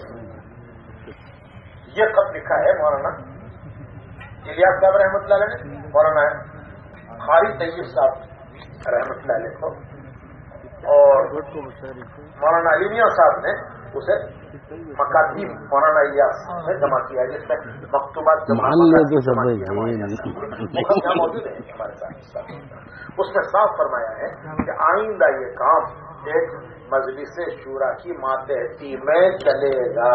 یہ خط لکھا ہے مولانا الیاس صاحب رحمۃ اللہ علیہ نے مولانا قاری طیب صاحب رحمۃ اللہ علیہ کو، اور مولانا علی میاں صاحب نے اسے مکاتیب مولانا الیاس میں جمع کیا، جس میں مکتوبات کے موجود ہے ہمارے ساتھ۔ اس میں صاف فرمایا ہے کہ آئندہ یہ کام ایک مجلس شورا کی ماتحتی میں چلے گا،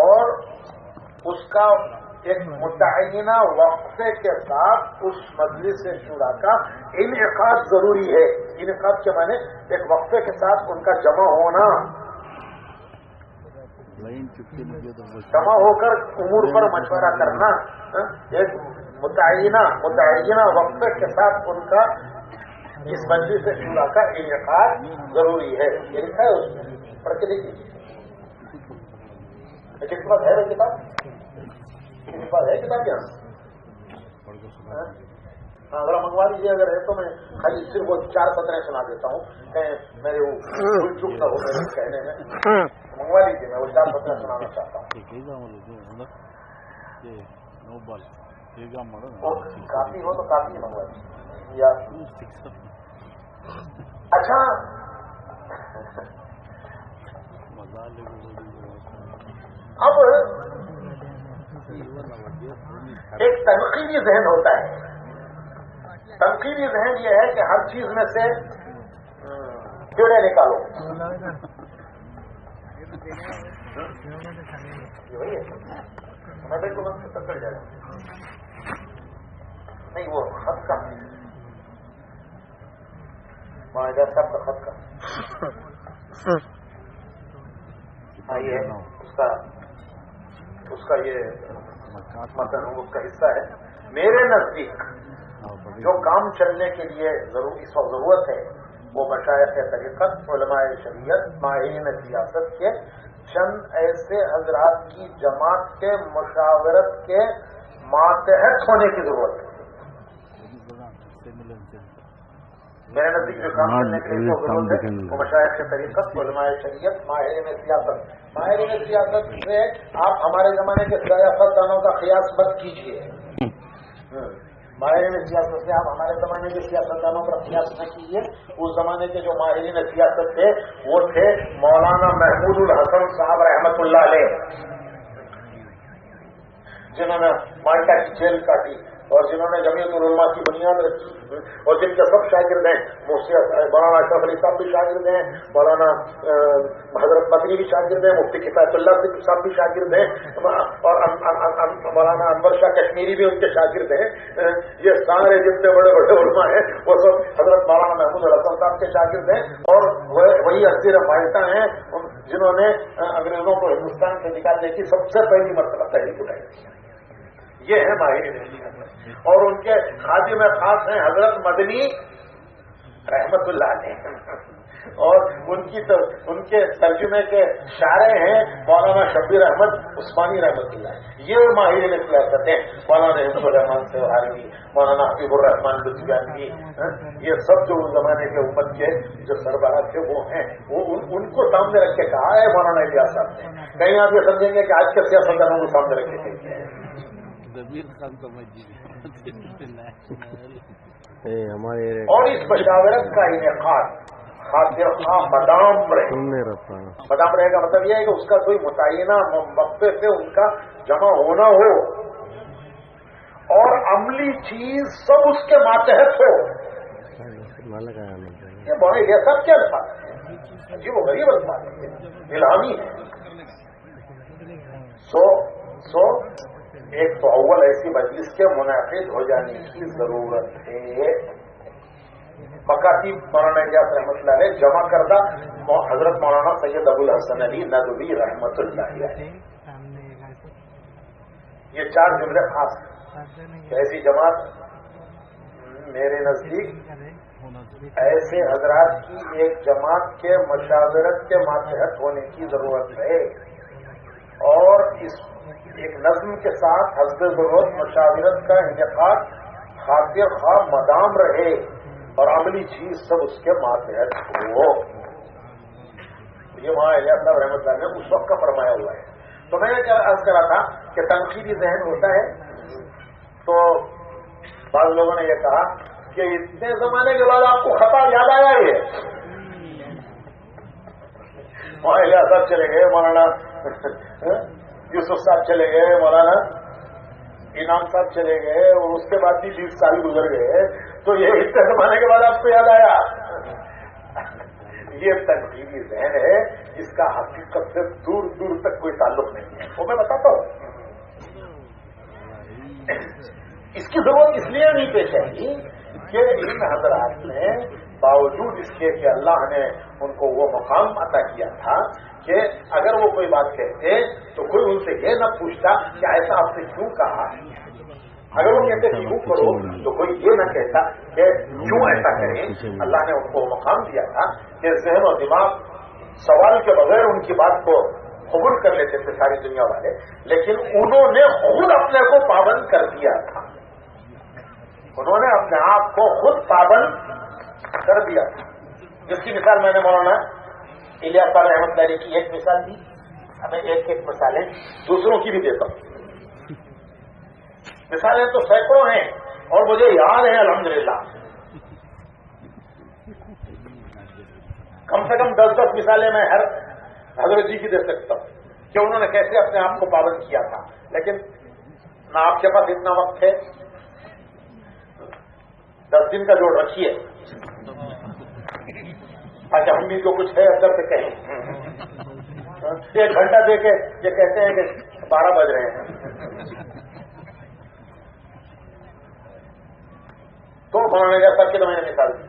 اور اس کا ایک متعینہ وقفے کے ساتھ اس مجلس شورا کا انعقاد ضروری ہے۔ انعقاد کے معنی ایک وقفے کے ساتھ ان کا جمع ہونا، جمع ہو کر امور پر مشورہ کرنا، ایک متعینہ وقفے کے ساتھ ان کا اس مجلس شورا کا انعقاد ضروری ہے۔ یہ لکھا ہے اس میں، پڑھ کے دیکھیے۔ کس بات ہے کتاب؟ کس بات ہے کتاب یہاں؟ ہاں ذرا منگوا لیجیے، اگر ہے تو میں خالی صرف وہ 4 سطریں سنا دیتا ہوں، میرے وہ بھول چوک نہ ہو میرے کہنے میں، منگوا لیجیے، میں وہ 4 سطریں سنانا چاہتا ہوں۔ کافی ہو تو کافی منگوا لیجیے یا اچھا۔ اب ایک تنقیدی ذہن ہوتا ہے، تنقیدی ذہن یہ ہے کہ ہر چیز میں سے کیڑے نکالو، پکڑ جائے گا نہیں، وہ خط کا معاہدہ صاحب کا خط کا آئیے، اس کا یہ متن اس کا حصہ ہے۔ میرے نزدیک جو کام چلنے کے لیے اس وقت ضرورت ہے وہ مشائخ طریقت، علماء شریعت، ماہرین سیاست کے چند ایسے حضرات کی جماعت کے مشاورت کے ماتحت ہونے کی ضرورت ہے۔ میرے نزدیک جو کام کرنے کے لیے ضرورت ہے وہ مشائخ طریقت، علماء شریعت، ماہرین سیاست۔ ماہرین سیاست سے آپ ہمارے زمانے کے سیاست دانوں کا قیاس مت کیجیے، ماہرین سیاست سے آپ ہمارے زمانے کے سیاستدانوں پر قیاس نہ کیجیے. اس زمانے کے جو ماہرین سیاست تھے وہ تھے مولانا محمود الحسن صاحب رحمت اللہ علیہ، جنہوں نے مالٹا کی جیل کاٹی اور جنہوں نے جمعیت العلماء کی بنیاد رکھی اور جن کے سب شاگرد ہیں. مولانا اشرف علی صاحب بھی شاگرد ہیں، مولانا حضرت مدنی بھی شاگرد ہیں، مفتی کفایت اللہ صاحب بھی شاگرد ہیں، اور مولانا انور شاہ کشمیری بھی ان کے شاگرد ہیں. یہ سارے جتنے بڑے بڑے علماء ہیں وہ سب حضرت مولانا محمود الحسن صاحب کے شاگرد ہیں، اور وہی اسیر مالٹا ہیں جنہوں نے انگریزوں کو ہندوستان سے نکالنے کی سب سے پہلی مرتبہ تحریک اٹھائی. یہ ہے ماہرین، اور ان کے خادم خاص ہیں حضرت مدنی رحمت اللہ علیہ، اور ان کے ترجمے کے شارع ہیں مولانا شبیر احمد عثمانی رحمت اللہ. یہ ماہرین سیاست ہیں، مولانا حفظ الرحمان سہارنی، مولانا حبیب الرحمان لطفیانوی، یہ سب جو اس زمانے کے امت کے جو سربراہ تھے وہ ہیں. وہ ان کو سامنے رکھ کے کہا ہے مولانا الیاس صاحب نے. کہیں آپ یہ سمجھیں گے کہ آج کے سیاستدانوں کو سامنے رکھ کے کہتے ہیں. اور اس مشاورت کا انعقاد خاطر خواہ مدام رہے گا. مطلب یہ ہے کہ اس کا کوئی متعینہ وقفے سے ان کا جمع ہونا ہو اور عملی چیز سب اس کے ماتحت ہو. یہ سب کے الفاظ ہیں، جی وہ غریب الفاظ ہیں، الہامی ہے. سو ایک تو اول ایسی مجلس کے منعقد ہو جانے کی ضرورت ہے. مکاتیب مولانا الیاس رحمۃ اللہ علیہ، جمع کردہ حضرت مولانا سید ابو الحسن علی ندوی رحمۃ اللہ علیہ. یہ 4 جملے خاص ہیں. ایسی جماعت میرے نزدیک ایسے حضرات کی ایک جماعت کے مشاورت کے ماتحت ہونے کی ضرورت ہے، اور اس ایک نظم کے ساتھ حسب ضرورت مشاورت کا انعقاد خاطر خواہ مدام رہے اور عملی چیز سب اس کے ماتحت ہو. یہ وہاں الیاس صاحب رحمۃ اللہ نے اس وقت کا فرمایا ہوا ہے. تو میں نے کیا عرض کرا تھا کہ تنقیدی ذہن ہوتا ہے. تو بعض لوگوں نے یہ کہا کہ اتنے زمانے کے بعد آپ کو خطا یاد آیا ہے. وہاں الیاس صاحب چلے گئے، مولانا یوسف صاحب چلے گئے، مولانا انعام صاحب چلے گئے، اور اس کے بعد بھی 20 سال گزر گئے. تو یہ اتنے زمانے کے بعد آپ کو یاد آیا. یہ تنقیدی ذہن ہے، اس کا حقیقت سے دور دور تک کوئی تعلق نہیں ہے. وہ میں بتاتا ہوں. اس کی ضرورت اس لیے نہیں پیش آئی کہ ان حضرات نے باوجود اس کے کہ اللہ نے ان کو وہ مقام عطا کیا تھا کہ اگر وہ کوئی بات کہتے تو کوئی ان سے یہ نہ پوچھتا کہ ایسا آپ نے کیوں کہا. اگر وہ کہتے کیوں کرو تو کوئی یہ نہ کہتا کہ کیوں ایسا کریں. اللہ نے ان کو مقام دیا تھا کہ ذہن و دماغ سوال کے بغیر ان کی بات کو قبول کر لیتے تھے ساری دنیا والے، لیکن انہوں نے خود اپنے کو پابند کر دیا تھا. انہوں نے اپنے آپ کو خود پابند کر دیا تھا. جس کی مثال میں نے مولانا الیاس صاحب رحمۃ اللہ علیہ کی ایک مثال دی. ہمیں ایک مثالیں دوسروں کی بھی دیتا ہوں. مثالیں تو سینکڑوں ہیں اور مجھے یاد ہے الحمدللہ. کم سے کم 10 مثالیں میں ہر حضرت جی کی دے سکتا ہوں کہ انہوں نے کیسے اپنے آپ کو پابند کیا تھا. لیکن نہ آپ کے پاس اتنا وقت ہے. 10 دن کا جوڑ رکھیے تاکہ ہم بھی جو کچھ ہے اندر سے کہیں. 1 گھنٹہ دے کے یہ کہتے ہیں کہ 12 بج رہے ہیں. تو مولانا الیاس صاحب کی تو میں نے مثال دی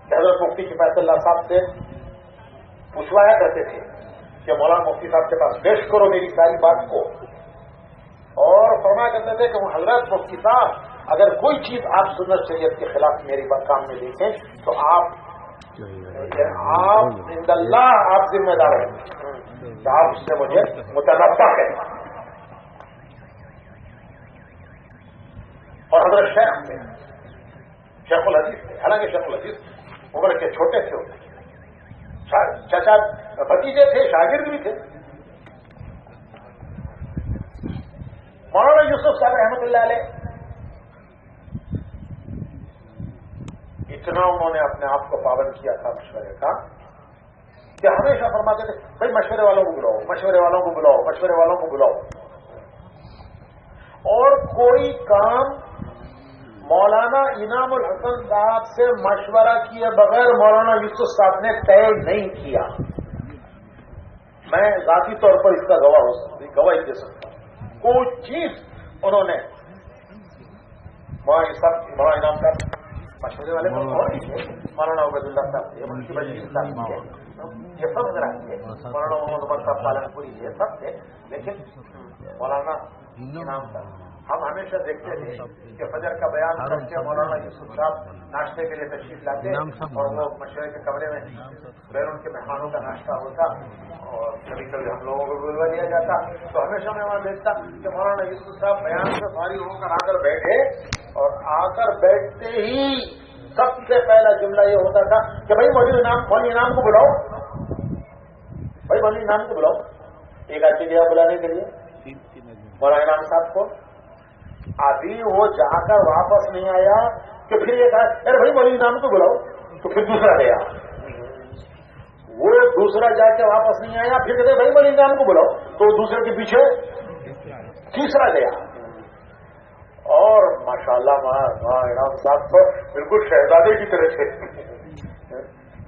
کہ حضرت مفتی کفایت اللہ صاحب سے پوچھوایا کرتے تھے کہ مولانا مفتی صاحب کے پاس پیش کرو میری ساری بات کو، اور فرمایا کرتے تھے کہ حضرت مفتی صاحب اگر کوئی چیز آپ سنت شریعت کے خلاف میری کام میں دیکھیں تو آپ عند اللہ آپ ذمہ دار ہیں، آپ اس سے مجھے متنبع کریں. اور حضرت شیخ الحدیث تھے. حالانکہ شیخ الحدیث عمر کے چھوٹے تھے، چچا بھتیجے تھے، شاگرد بھی تھے. مولانا یوسف صاحب رحمۃ اللہ علیہ اتنا انہوں نے اپنے آپ کو پابند کیا تھا مشورے کا کہ ہمیشہ فرماتے تھے بھائی مشورے والوں کو بلاؤ، مشورے والوں کو بلاؤ، مشورے والوں کو بلاؤ. اور کوئی کام مولانا انعام الحسن صاحب سے مشورہ کیے بغیر مولانا یوسف صاحب نے طے نہیں کیا. میں ذاتی طور پر اس کا گواہی دے سکتا ہوں. کوئی چیز انہوں نے مولانا انعام صاحب مشورے والے مولانا عبید اللہ صاحب تھے، منشی بشیر صاحب تھے، یہ سب ذرا تھے، مولانا محمد عمر صاحب پالن پوری یہ سب تھے. لیکن مولانا انعام صاحب ہم ہمیشہ دیکھتے تھے کہ فجر کا بیان کر کے مولانا یوسف صاحب ناشتے کے لیے تشریف لاتے اور وہ مشورے کے کمرے میں بیرون کے مہمانوں کا ناشتہ ہوتا اور کبھی کبھی ہم لوگوں کو بلوا دیا جاتا. تو ہمیشہ میں وہاں دیکھتا کہ مولانا یوسف صاحب بیان سے فارغ ہو کر آ کر بیٹھے اور آ کر بیٹھتے ہی سب سے پہلا جملہ یہ ہوتا تھا کہ بھائی مولوی انعام کو بلاؤ، بھائی مولوی انعام کو بلاؤ. ایک آدمی گیا بلانے کے لیے مولانا انعام صاحب کو، ابھی وہ جا کر واپس نہیں آیا کہ پھر یہ کہا ارے بھائی مولوی انعام کو بلاؤ، تو پھر دوسرا گیا. وہ دوسرا جا کے واپس نہیں آیا، پھر کہتے بھائی مولوی انعام کو بلاؤ، تو دوسرے کے پیچھے تیسرا گیا. اور ماشاءاللہ انعام صاحب تو بالکل شہزادے کی طرح تھے،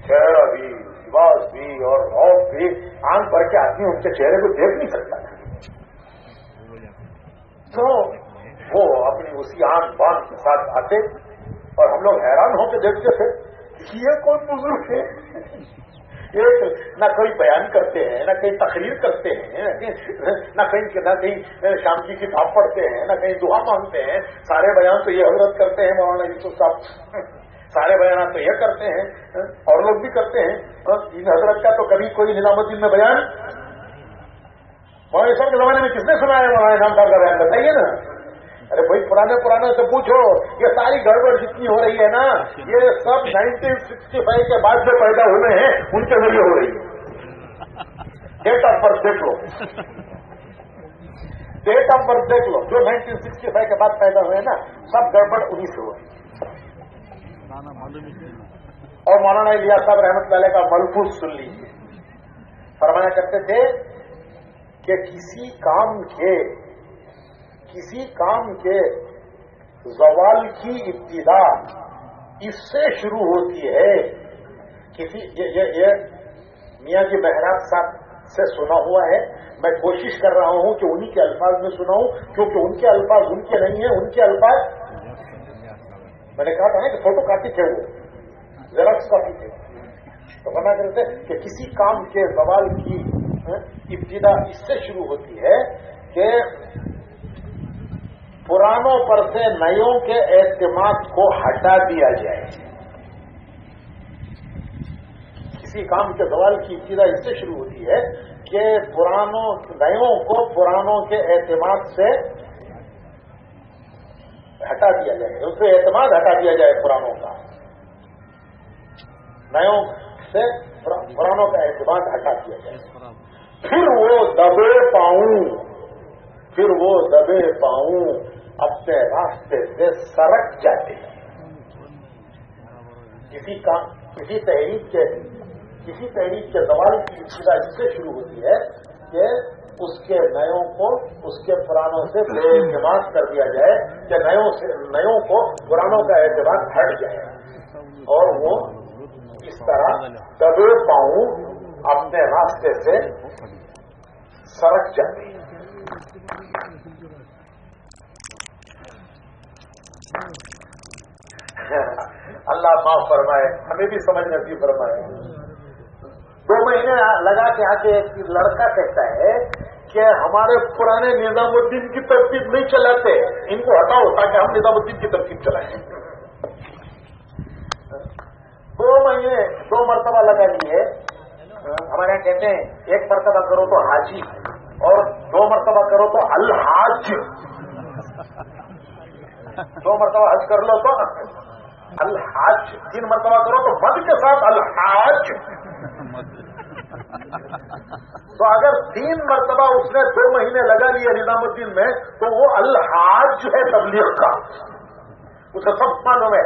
چہرہ بھی، لباس بھی اور روب بھی، آنکھ بھر کے آدمی ان کے چہرے کو دیکھ نہیں سکتا تھا. تو وہ اپنی اسی آن بان کے ساتھ آتے اور ہم لوگ حیران ہو کے دیکھتے تھے یہ کون بزرگ ہے. ایک نہ کوئی بیان کرتے ہیں، نہ کہیں تقریر کرتے ہیں، نہ کہیں شام کی کتاب پڑھتے ہیں، نہ کہیں دعا مانگتے ہیں. سارے بیان تو یہ حضرت کرتے ہیں مولانا یوسف صاحب، سارے بیانات تو یہ کرتے ہیں اور لوگ بھی کرتے ہیں. ان حضرت کا تو کبھی کوئی نظام الدین میں بیان مولانا صاحب کے زمانے میں کس نے سنا ہے مولانا انعام صاحب کا بیان بتائیے نا. ارے بھائی پرانے سے پوچھو، یہ ساری گڑبڑ جتنی ہو رہی ہے نا یہ سب 1965 کے بعد جو پیدا ہوئے ہیں ان کے ذریعے ہو رہی ہے. ڈیٹ آف برتھ دیکھ لو، ڈیٹ آف برتھ دیکھ لو، جو 1965 کے بعد پیدا ہوئے ہیں نا سب گڑبڑ انہیں سے ہو رہی ہے. اور مولانا الیاس صاحب رحمۃ اللہ علیہ کا ملفوظ سن لیجیے. فرمایا کرتے تھے کہ کسی کام کے زوال کی ابتدا اس سے شروع ہوتی ہے. یہ میاں جی مہراب صاحب سے سنا ہوا ہے، میں کوشش کر رہا ہوں کہ انہی کے الفاظ میں سناؤں کیونکہ ان کے الفاظ ان کے نہیں ہیں، ان کے الفاظ میں نے کہا تھا نا کہ فوٹو کاپی تھے، وہ زیراکس کاپی تھے. تو بنا کرتے کہ کسی کام کے زوال کی ابتدا اس سے شروع ہوتی ہے کہ پرانوں پر سے نئیوں کے اعتماد کو ہٹا دیا جائے. کسی کام کے زوال کی ابتدا اس سے شروع ہوتی ہے کہ نئیوں کو پرانوں کے اعتماد سے ہٹا دیا جائے، اس سے اعتماد ہٹا دیا جائے پرانوں کا، نئیوں سے پرانوں کا اعتماد ہٹا دیا جائے. پھر وہ دبے پاؤں اپنے راستے سے سرک جاتے ہیں. کسی تحریک کے زوال کی ابتدا اس سے شروع ہوتی ہے کہ اس کے نئوں کو اس کے پرانوں سے بے اعتماد کر دیا جائے کہ نئوں کو پرانوں کا اعتماد ہٹ جائے اور وہ اس طرح دبے پاؤں اپنے راستے سے سرک جاتے ہیں. اللہ معاف فرمائے، ہمیں بھی سمجھ نصیب فرمائے. 2 مہینے لگا کے آ کے ایک لڑکا کہتا ہے کہ ہمارے پرانے نظام الدین کی ترتیب نہیں چلاتے، ان کو ہٹاؤ تاکہ ہم نظام الدین کی ترتیب چلائیں. 2 مہینے 2 مرتبہ لگا لیے. ہمارے یہاں کہتے ہیں 1 مرتبہ کرو تو حاجی اور 2 مرتبہ کرو تو الحاج. 2 مرتبہ حج کر لو تو الحاج، 3 مرتبہ کرو تو مد کے ساتھ الحاج. تو اگر 3 مرتبہ اس نے 2 مہینے لگا لیے نظام الدین میں تو وہ الحاج ہے تبلیغ کا، اسے سب معلوم ہے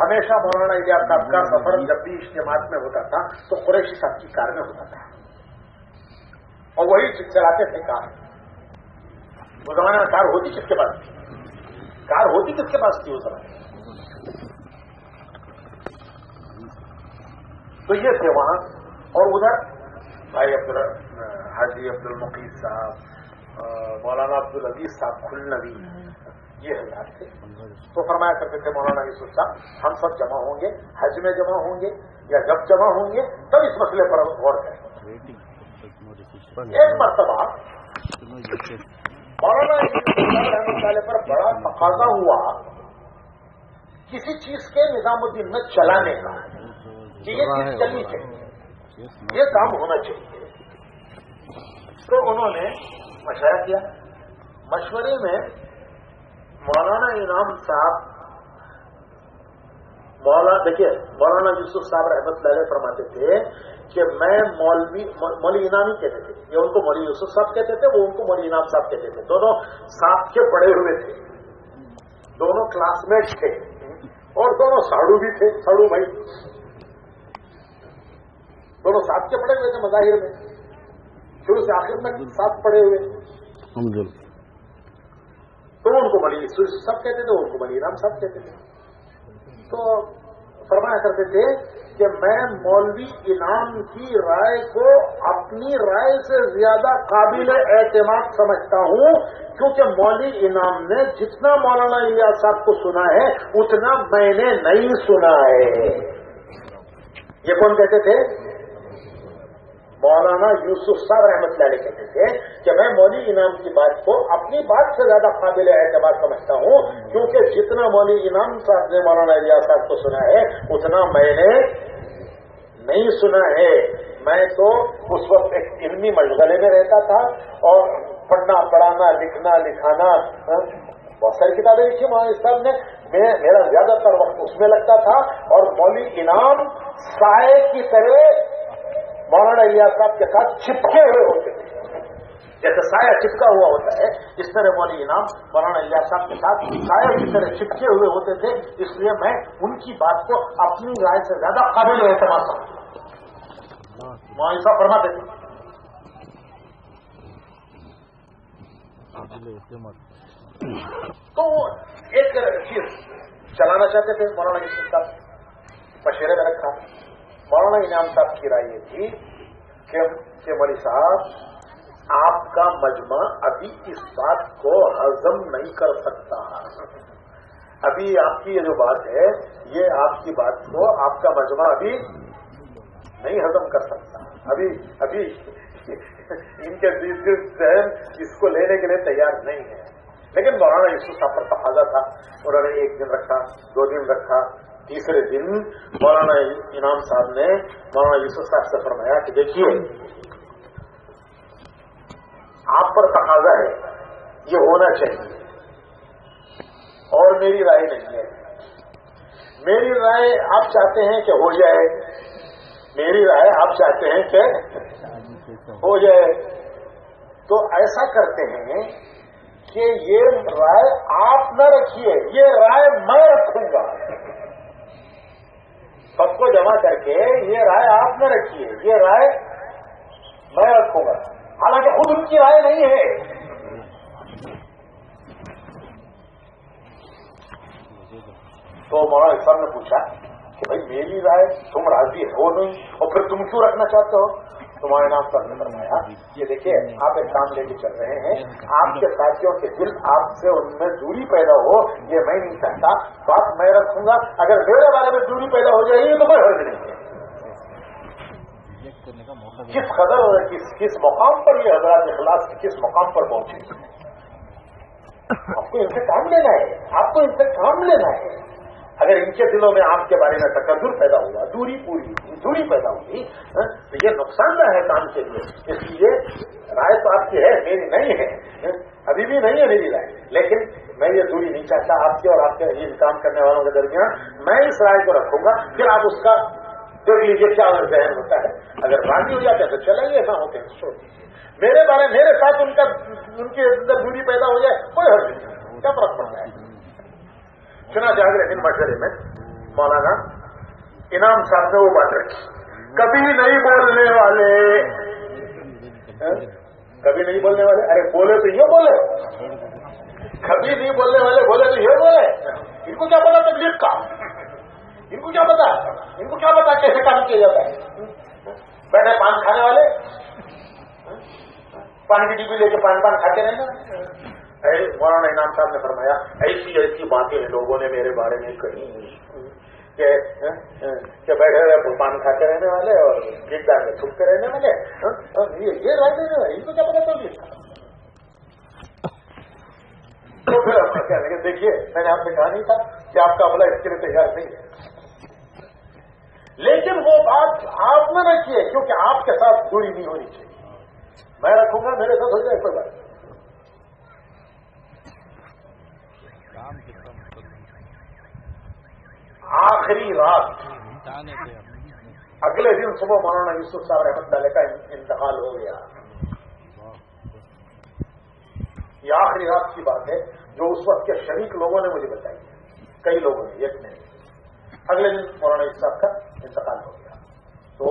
ہمیشہ مولانا الیاس صاحب کا سفر جب بھی اجتماعات میں ہوتا تھا تو قریشی صاحب کی کار میں ہوتا تھا اور وہی چلاتے تھے کار. اس زمانے میں کار ہوتی کس کے پاس تھی؟ کار ہوتی کس کے پاس تھی اس زمانے میں؟ تو یہ تھے وہاں. اور ادھر بھائی حاجی عبد المقیت صاحب، مولانا عبدالعزیز صاحب کھلنوی، یہ حضرات تھے. تو فرمایا کرتے تھے مولانا یوسف صاحب ہم سب جمع ہوں گے، حج میں جمع ہوں گے یا جب جمع ہوں گے تب اس مسئلے پر غور کریں گے. ایک مرتبہ مولانا رحمۃ اللہ پر بڑا تقاضا ہوا کسی چیز کے نظام الدین میں چلانے کا کہ یہ چیز چلنی چاہیے، یہ کام ہونا چاہیے. تو انہوں نے مشورہ کیا. مشورے میں مولانا انعام صاحب دیکھیے مولانا یوسف صاحب رحمۃ اللہ علیہ فرماتے تھے کہ میں مولوی انعامی کہتے تھے، یہ ان کو مولوی یوسف صاحب کہتے تھے، وہ ان کو مولوی انعام صاحب کہتے تھے. دونوں ساتھ کے پڑے ہوئے تھے، دونوں کلاس میٹ تھے اور دونوں ساڑو بھی تھے. ساڑو بھائی دونوں ساتھ کے پڑے ہوئے تھے مظاہر میں، شروع سے آخر تک ساتھ پڑے ہوئے. تو ان کو مولوی یوسف صاحب کہتے تھے، ان کو مولوی انعام صاحب کہتے تھے. تو فرمایا کرتے تھے کہ میں مولوی انعام کی رائے کو اپنی رائے سے زیادہ قابل اعتماد سمجھتا ہوں، کیونکہ مولوی انعام نے جتنا مولانا الیاس صاحب کو سنا ہے اتنا میں نے نہیں سنا ہے. یہ کون کہتے تھے؟ مولانا یوسف صاحب رحمۃ اللہ علیہ کہتے تھے کہ میں مولوی انعام کی بات کو اپنی بات سے زیادہ قابل اعتماد سمجھتا ہوں، کیونکہ جتنا مولوی انعام صاحب نے مولانا الیاس صاحب کو سنا ہے اتنا میں نے نہیں سنا ہے. میں تو اس وقت ایک علمی مشغلے میں رہتا تھا اور پڑھنا پڑھانا لکھنا لکھانا بہت ساری کتابیں لکھی مولانا صاحب نے، میرا زیادہ تر وقت اس میں لگتا تھا. اور مولوی انعام سائے کی طرح مولانا الیاس صاحب کے ساتھ چپکے ہوئے ہوتے تھے، جیسے سایہ چپکا ہوا ہوتا ہے اس طرح مولوی انعام مولانا الیاس صاحب کے ساتھ سایہ کی طرح چپکے ہوئے ہوتے تھے. اس لیے میں ان کی بات کو اپنی رائے سے زیادہ قابل اعتماد سمجھتا ہوں. مولانا صاحب فرماتے تھے. تو ایک چیز چلانا چاہتے تھے مولانا یوسف صاحب، مشورے میں رکھا. مولانا انعام صاحب کی رائے یہ تھی کہ مولوی صاحب آپ کا مجمع ابھی اس بات کو ہضم نہیں کر سکتا. ابھی آپ کی یہ جو بات ہے یہ آپ کی بات کو آپ کا مجمع ابھی نہیں ہضم کر سکتا. ابھی ان کے ذہن اس کو لینے کے لیے تیار نہیں ہے. لیکن مولانا یوسف صاحب پر تقاضا تھا. انہوں نے 1 دن رکھا، 2 دن رکھا. تیسرے دن مولانا انعام صاحب نے مولانا یوسف صاحب سے فرمایا کہ دیکھیے آپ پر تقاضا ہے، یہ ہونا چاہیے اور میری رائے نہیں ہے. میری رائے آپ چاہتے ہیں کہ ہو جائے، میری رائے آپ چاہتے ہیں کہ ہو جائے. تو ایسا کرتے ہیں کہ یہ رائے آپ نہ رکھیے، یہ رائے میں رکھوں گا. سب کو جمع کر کے یہ رائے آپ نہ رکھیے، یہ رائے میں رکھوں گا. حالانکہ خود ان کی رائے نہیں ہے. تو مولانا صاحب نے پوچھا کہ بھائی میری رائے تم راضی ہو نہیں اور پھر تم کیوں رکھنا چاہتے ہو؟ تمہارے نام صاحب نے فرمایا یہ دیکھیے آپ ایک کام لے کے چل رہے ہیں، آپ کے ساتھیوں کے دل آپ سے ان میں دوری پیدا ہو یہ میں نہیں چاہتا. بات میں رکھوں گا، اگر میرے بارے میں دوری پیدا ہو جائے گی تو کوئی حرج نہیں ہے. کس قدر اور کس مقام پر یہ حضرات اخلاص کس مقام پر پہنچے. آپ کو ان سے کام لینا ہے، آپ کو ان سے کام لینا ہے. اگر ان کے دلوں میں آپ کے بارے میں تکبر پیدا ہوا، دوری پیدا ہوگی تو یہ نقصان دہ ہے کام کے لیے. اس لیے رائے تو آپ کی ہے، میری نہیں ہے، ابھی بھی نہیں ہے میری رائے. لیکن میں یہ دوری نہیں چاہتا آپ کی اور آپ کے یہ کام کرنے والوں کے درمیان. میں اس رائے کو رکھوں گا، پھر آپ اس کا دیکھ لیجیے کیا ذہن ہوتا ہے. اگر راضی ہو جاتے ہیں تو چلائیے، نہ ہوتے ہیں چھوڑ دیجیے. میرے ساتھ ان کے اندر دوری پیدا ہو جائے کوئی حرج نہیں، کیا فرق پڑتا ہے. چنانچہ اگلے دن مشورے میں مولانا انعام صاحب نے وہ بات رکھی، کبھی نہیں بولنے والے، کبھی نہیں بولنے والے، ارے بولے تو یہ بولے، کبھی نہیں بولنے والے بولے تو یہ بولے، ان کو کیا پتا تکلیف کا، ان کو کیا پتا، ان کو کیا پتا کیسے کام کیا جاتا ہے، بیٹھے پان کھانے والے پان کی ڈبی لے کے پان کھاتے رہنا۔ مولانا انعام صاحب نے فرمایا ایسی ایسی باتیں لوگوں نے میرے بارے میں کہی کہ بیٹھے ہوئے پان کھاتے رہنے والے اور گردار میں چھپتے رہنے والے، یہ رائے دینے والے، ان کو کیا پتا چل تو پھر ہم کہنے لگے دیکھیے میں نے آپ سے کہا نہیں تھا کہ آپ کا عملہ اس کے لیے تیار نہیں ہے، لیکن وہ بات آپ نہ رکھیے کیونکہ آپ کے ساتھ دوری نہیں ہونی چاہیے، میں رکھوں گا میرے ساتھ ہو جائے کوئی بات۔ آخری رات اگلے دن صبح مولانا یوسف صاحب رحمۃ اللہ کا انتقال ہو گیا، یہ آخری رات کی بات ہے جو اس وقت کے شریک لوگوں نے مجھے بتائی ہے، کئی لوگوں نے، ایک نے۔ اگلے دن مولانا یوسف صاحب کا انتقال ہو گیا تو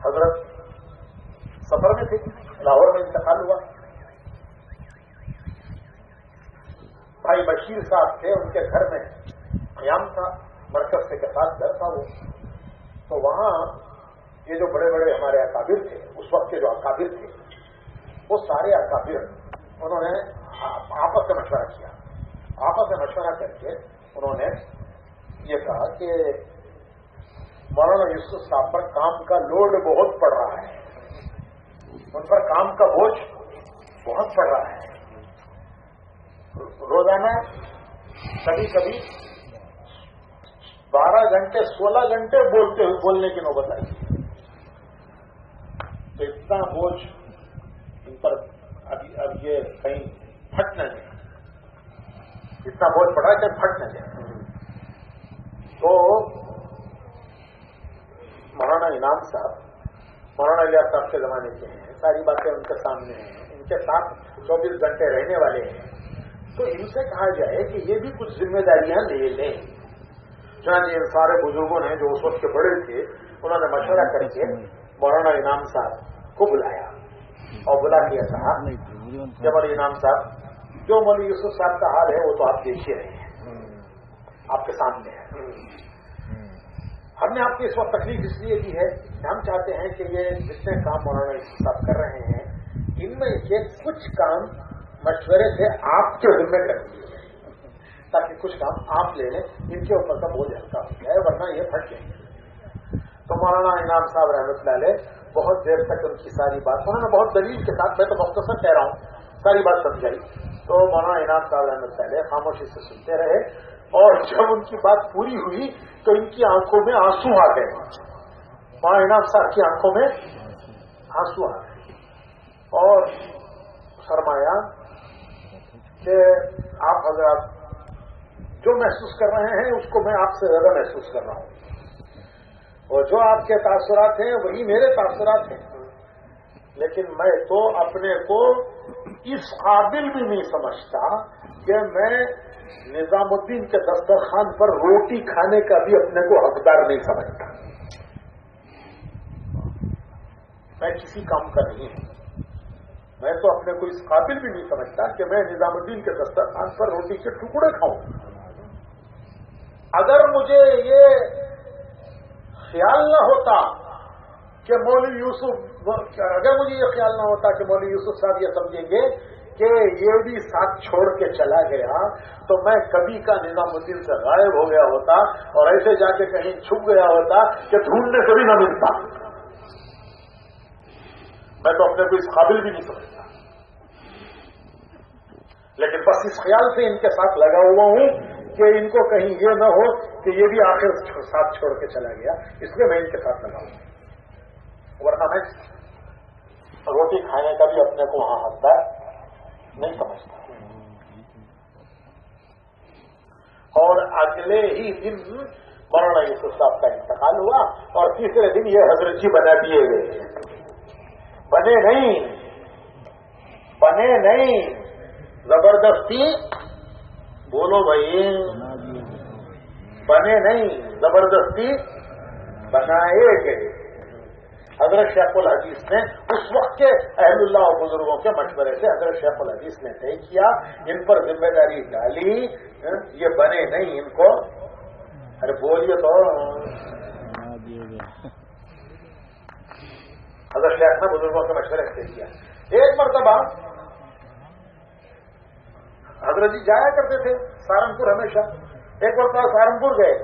حضرت سفر میں تھے، لاہور میں انتقال ہوا، بھائی بشیر صاحب تھے، ان کے گھر میں قیام تھا، مرکز سے کے ساتھ گھر تھا وہ، تو وہاں یہ جو بڑے بڑے ہمارے اکابر تھے اس وقت کے جو اکابر تھے وہ سارے اکابر انہوں نے آپس میں مشورہ کیا، آپس میں مشورہ کر کے انہوں نے یہ کہا کہ مولانا یوسف صاحب پر کام کا لوڈ بہت پڑ رہا ہے، ان پر کام کا بوجھ بہت پڑ رہا ہے، روزانہ کبھی کبھی 12 گھنٹے 16 گھنٹے بولنے کی نوبت آئی، تو اتنا بوجھ ان پر اب یہ کہیں پھٹ نہ جائے، اتنا بوجھ پڑا کہ پھٹ نہ جائے۔ تو مولانا انعام صاحب مولانا الیاس صاحب کے زمانے کے ہیں، ساری باتیں ان کے سامنے ہیں، ان کے ساتھ 24 گھنٹے رہنے والے ہیں، تو ان سے کہا جائے کہ یہ بھی کچھ ذمہ داریاں لے لیں۔ چنانچہ ان سارے بزرگوں نے جو اس وقت کے بڑے تھے انہوں نے مشورہ کر کے مولانا انعام صاحب کو بلایا اور بلا کے کہا کہ مولانا انعام صاحب جو مولانا یوسف صاحب کا حال ہے وہ تو آپ دیکھ ہی رہے ہیں، آپ کے سامنے ہے، ہم نے آپ کی اس وقت تکلیف اس لیے دی ہے کہ ہم چاہتے ہیں کہ یہ جتنے کام مولانا یوسف صاحب کر رہے ہیں ان میں سے کچھ کام مشورے سے آپ کے ذمہ کر دیے جائیں تاکہ کچھ کام آپ لے لیں، ان کے اوپر کا بوجھ ہلکا ہو جائے ورنہ یہ پھٹ جائیں گے۔ تو مولانا انعام صاحب رحمۃ اللہ علیہ بہت دیر تک ان کی ساری بات انہوں نے بہت دلیل کے ساتھ، میں تو مختصر کہہ رہا ہوں، ساری بات سمجھائی، تو مولانا انعام صاحب رحمۃ اللہ علیہ خاموشی سے سنتے رہے، اور جب ان کی بات پوری ہوئی تو ان کی آنکھوں میں آنسو آ گئے، مولانا انعام صاحب کی آنکھوں میں آنسو آ گئے اور فرمایا کہ آپ حضرات جو محسوس کر رہے ہیں اس کو میں آپ سے زیادہ محسوس کر رہا ہوں، اور جو آپ کے تاثرات ہیں وہی میرے تاثرات ہیں، لیکن میں تو اپنے کو اس قابل بھی نہیں سمجھتا کہ میں نظام الدین کے دسترخوان پر روٹی کھانے کا بھی اپنے کو حقدار نہیں سمجھتا، میں کسی کام کا نہیں ہوں، میں تو اپنے کو اس قابل بھی نہیں سمجھتا کہ میں نظام الدین کے دسترخوان پر روٹی کے ٹکڑے کھاؤں۔ اگر مجھے یہ خیال نہ ہوتا کہ مولوی یوسف، اگر مجھے یہ خیال نہ ہوتا کہ مولوی یوسف صاحب یہ سمجھیں گے کہ یہ بھی ساتھ چھوڑ کے چلا گیا تو میں کبھی کا نظام الدین سے غائب ہو گیا ہوتا اور ایسے جا کے کہیں چھپ گیا ہوتا کہ ڈھونڈنے سے بھی نہ ملتا، میں تو اپنے کو اس قابل بھی نہیں سمجھتا، لیکن بس اس خیال سے ان کے ساتھ لگا ہوا ہوں کہ ان کو کہیں یہ نہ ہو کہ یہ بھی آخر ساتھ چھوڑ کے چلا گیا، اس لیے میں ان کے ساتھ لگا ہوں، ورنہ میں روٹی کھانے کا بھی اپنے کو وہاں حقدار نہیں سمجھتا۔ اور اگلے ہی دن مولانا یوسف صاحب کا انتقال ہوا اور تیسرے دن یہ حضرت جی بنا دیے گئے، بنے نہیں زبردستی، بولو بھائی، بنے نہیں، زبردستی بنائے گئے۔ حضرت شیخ الحدیث نے اس وقت کے اہل اللہ اور بزرگوں کے مشورے سے حضرت شیخ الحدیث نے طے کیا، ان پر ذمہ داری ڈالی، یہ بنے نہیں، ان کو ارے بولیے تو حضرت شیخ نے بزرگوں کے مشورے سے طے کیا۔ ایک مرتبہ حضرت جی جایا کرتے تھے سہارنپور ہمیشہ، ایک مرتبہ سہارنپور گئے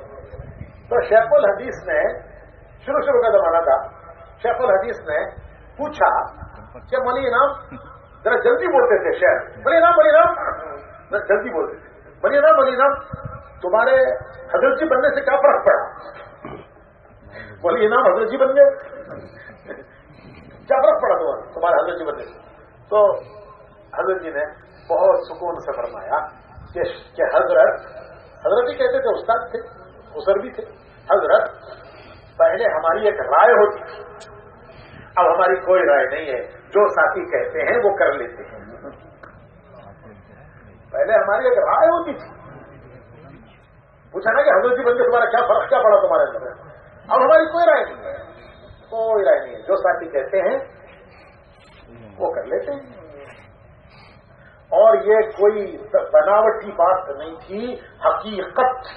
تو شیخ الحدیث نے، شروع کا زمانہ تھا، شیخ الحدیث نے پوچھا کہ مولی انعام، ذرا جلدی بولتے تھے شیخ، مولی انعام جلدی بولتے تھے، مولی انعام تمہارے حضرت جی بننے سے کیا فرق پڑا؟ مولی انعام حضرت جی بن گئے، کیا فرق پڑا تمہارے حضرت جی بننے سے؟ تو حضرت جی نے بہت سکون سے فرمایا کہ حضرت جی کہتے تھے، استاد تھے، اسر بھی تھے، حضرت پہلے ہماری ایک رائے ہوتی تھی، اب ہماری کوئی رائے نہیں ہے، جو ساتھی کہتے ہیں وہ کر لیتے ہیں۔ پہلے ہماری ایک رائے ہوتی تھی، پوچھا نا کہ حضرت جی بندے تمہارا کیا فرق، کیا پڑا تمہارے اندر، اب ہماری کوئی رائے نہیں ہے، کوئی رائے نہیں ہے، جو ساتھی کہتے ہیں وہ کر لیتے ہیں۔ اور یہ کوئی بناوٹی بات نہیں تھی، حقیقت،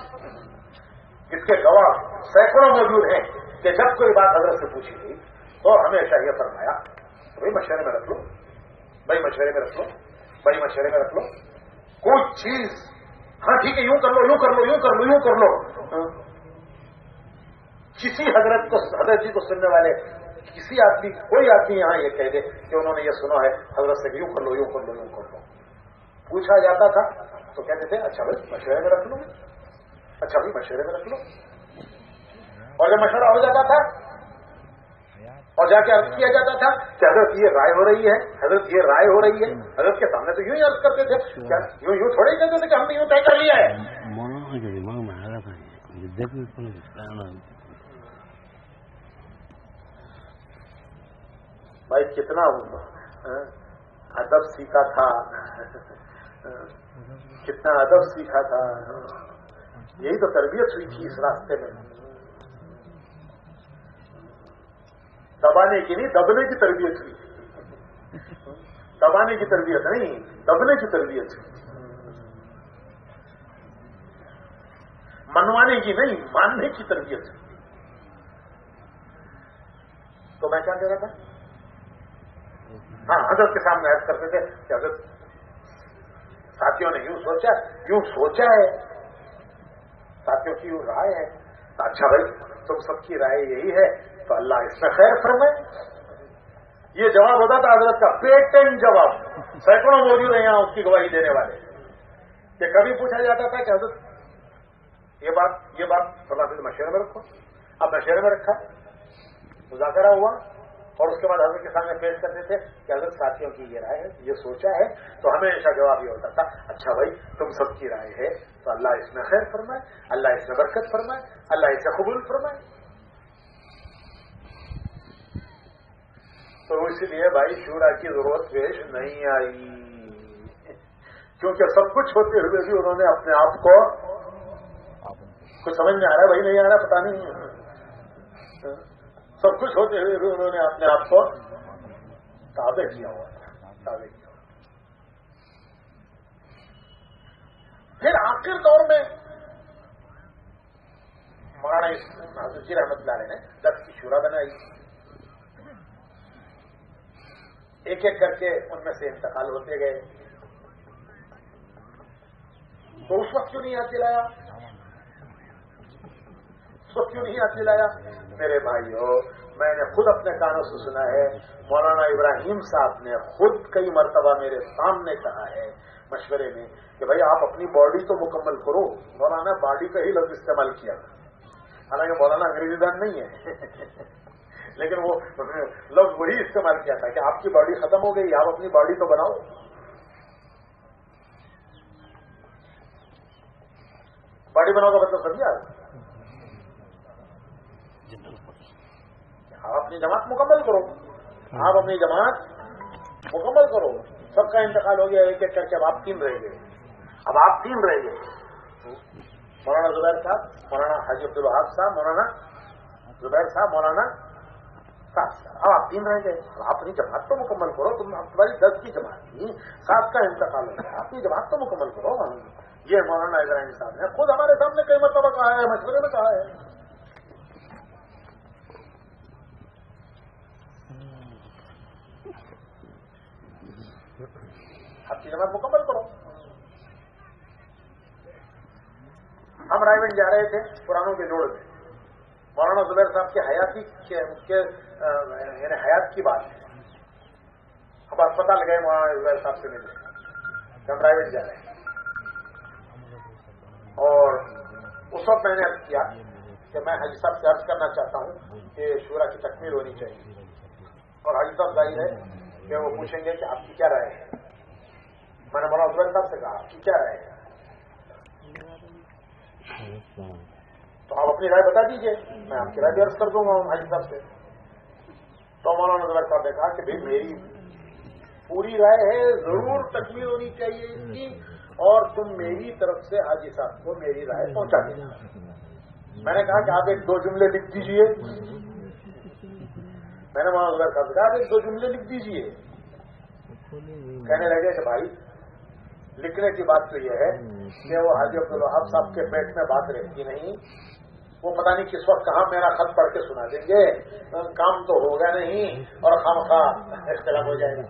اس کے گواہ سینکڑوں موجود ہیں کہ جب کوئی بات حضرت سے پوچھی گئی تو ہمیشہ یہ فرمایا بھائی مشورے میں رکھ لو، بھائی مشورے میں رکھ لو، بھائی مشورے میں رکھ لو، کوئی چیز ہاں ٹھیک ہے یوں کر لو، یوں کر لو، یوں کر لو، یوں کر لو، کسی حضرت جی کو سننے والے کسی آدمی، کوئی آدمی یہاں یہ کہہ دے کہ انہوں نے یہ سنا ہے حضرت سے یوں کر لو، یوں کر لو، یوں کر لو، پوچھا جاتا تھا تو کہتے تھے اچھا بھائی مشورے میں رکھ لو، اچھا بھائی مشورے میں رکھ لو، اور جب مشورہ ہو جاتا تھا اور جا کے عرض کیا جاتا تھا کہ حضرت یہ رائے ہو رہی ہے، حضرت یہ رائے ہو رہی ہے، حضرت کے سامنے تو یوں ہی عرض کرتے تھے، کیا یوں تھوڑے ہی کہتے تھے کہ ہم نے یوں طے کر لیا ہے۔ بھائی کتنا ادب سیکھا تھا، کتنا ادب سیکھا تھا، یہی تو تربیت ہوئی تھی اس راستے میں، دبانے کی نہیں دبنے کی تربیت ہوئی، دبانے کی تربیت نہیں، دبنے کی تربیت ہوئی، منوانے کی نہیں ماننے کی تربیت ہوئی۔ تو میں کیا کہہ رہا تھا، ہاں حضرت کے سامنے عرض کرتے تھے کہ حضرت ساتھیوں نے یوں سوچا ہے، ساتھیوں کی یوں رائے ہے، اچھا بھائی تم سب کی رائے یہی ہے تو اللہ اس میں خیر فرمائے۔ یہ جواب ہوتا تھا حضرت کا، پیٹنٹ جواب، سینکڑوں موجود ہیں یہاں اس کی گواہی دینے والے، کہ کبھی پوچھا جاتا تھا کہ حضرت یہ بات تھوڑا سا مشورے میں رکھو، اب مشورے میں رکھا، مذاکرہ ہوا، اور اس کے بعد حضرت کے سامنے پیش کرتے تھے کہ حضرت ساتھیوں کی یہ رائے ہے، یہ سوچا ہے، تو ہمیشہ جواب یہ ہوتا تھا اچھا بھائی تم سب کی رائے ہے تو اللہ اس میں خیر فرمائے، اللہ اس میں برکت فرمائے، اللہ اسے قبول فرمائے۔ تو اس لیے بھائی شورا کی ضرورت پیش نہیں آئی، کیونکہ سب کچھ ہوتے ہوئے بھی انہوں نے اپنے آپ کو، کچھ سمجھ میں آ رہا ہے بھائی نہیں آ رہا پتا نہیں، سب کچھ ہوتے ہوئے بھی انہوں نے اپنے آپ کو تابع کیا ہوا تھا، تابع کیا ہوا۔ پھر آخر دور میں مولانا حضرت جی رحمت اللہ علیہ نے 10 کی شورا بنائی، ایک ایک کر کے ان میں سے انتقال ہوتے گئے، تو اس وقت کیوں نہیں یاد دلایا، اس وقت کیوں نہیں یاد دلایا؟ میرے بھائیو میں نے خود اپنے کانوں سے سنا ہے، مولانا ابراہیم صاحب نے خود کئی مرتبہ میرے سامنے کہا ہے مشورے میں کہ بھائی آپ اپنی باڈی تو مکمل کرو، مولانا باڈی کا ہی لفظ استعمال کیا، حالانکہ مولانا انگریزی دان نہیں ہے لیکن وہ لفظ وہی استعمال کیا تھا کہ آپ کی باڈی ختم ہو گئی، آپ اپنی باڈی تو بناؤ۔ باڈی بناؤ کا مطلب سمجھا، آپ اپنی جماعت مکمل کرو، آپ اپنی جماعت مکمل کرو، سب کا انتقال ہو گیا ایک ایک کر کے، اب آپ 3 رہ گئے، اب آپ 3 رہ گئے، مولانا زبیر صاحب, مولانا حاجی عبد الوہاب صاحب, مولانا زبیر صاحب, مولانا صاحب. اب آپ 3 رہ گئے. اپنی جماعت تو مکمل کرو. تمہاری 10 کی جماعت تھی, 7 کا انتقال ہو گیا. اپنی جماعت تو مکمل کرو. یہ مولانا ابراہیم صاحب نے خود ہمارے سامنے کئی مرتبہ کہا ہے, مشورے میں کہا ہے. آپ کی جماعت مکمل کرو. ہم رائے گنج جا رہے تھے پرانوں کے جوڑ میں. مولانا زبیر صاحب کی حیاتی یعنی حیات کی بات ہے. اب اسپتال گئے مولانا زبیر صاحب سے ملنے, ہم رائے گنج جا رہے ہیں. اور اس وقت میں نے عرض کیا کہ میں حاجی صاحب سے عرض کرنا چاہتا ہوں کہ شورا کی تکمیل ہونی چاہیے. اور حاجی صاحب ظاہر ہے کہ وہ پوچھیں گے کہ آپ کی کیا رائے ہے. میں نے مولانا زبیر صاحب سے کہا آپ کی کیا رائے ہے, تو آپ اپنی رائے بتا دیجئے, میں آپ کی رائے بھی عرض کر دوں گا حاجی صاحب سے. تو مولانا زبیر صاحب نے کہا کہ بھائی میری پوری رائے ہے, ضرور تکمیل ہونی چاہیے اس کی, اور تم میری طرف سے حاجی صاحب کو میری رائے پہنچا دینا. میں نے کہا کہ آپ 1-2 جملے لکھ دیجئے. میں نے مولانا زبیر صاحب سے کہا آپ 1-2 جملے لکھ دیجئے. کہنے لگے کہ بھائی لکھنے کی بات تو یہ ہے کہ وہ حاجی عبد الوہاب صاحب کے پیٹ میں بات رہتی نہیں. وہ پتہ نہیں کس وقت کہاں میرا خط پڑھ کے سنا دیں گے, کام تو ہوگا نہیں اور خامخواہ اختلاف ہو جائے گا.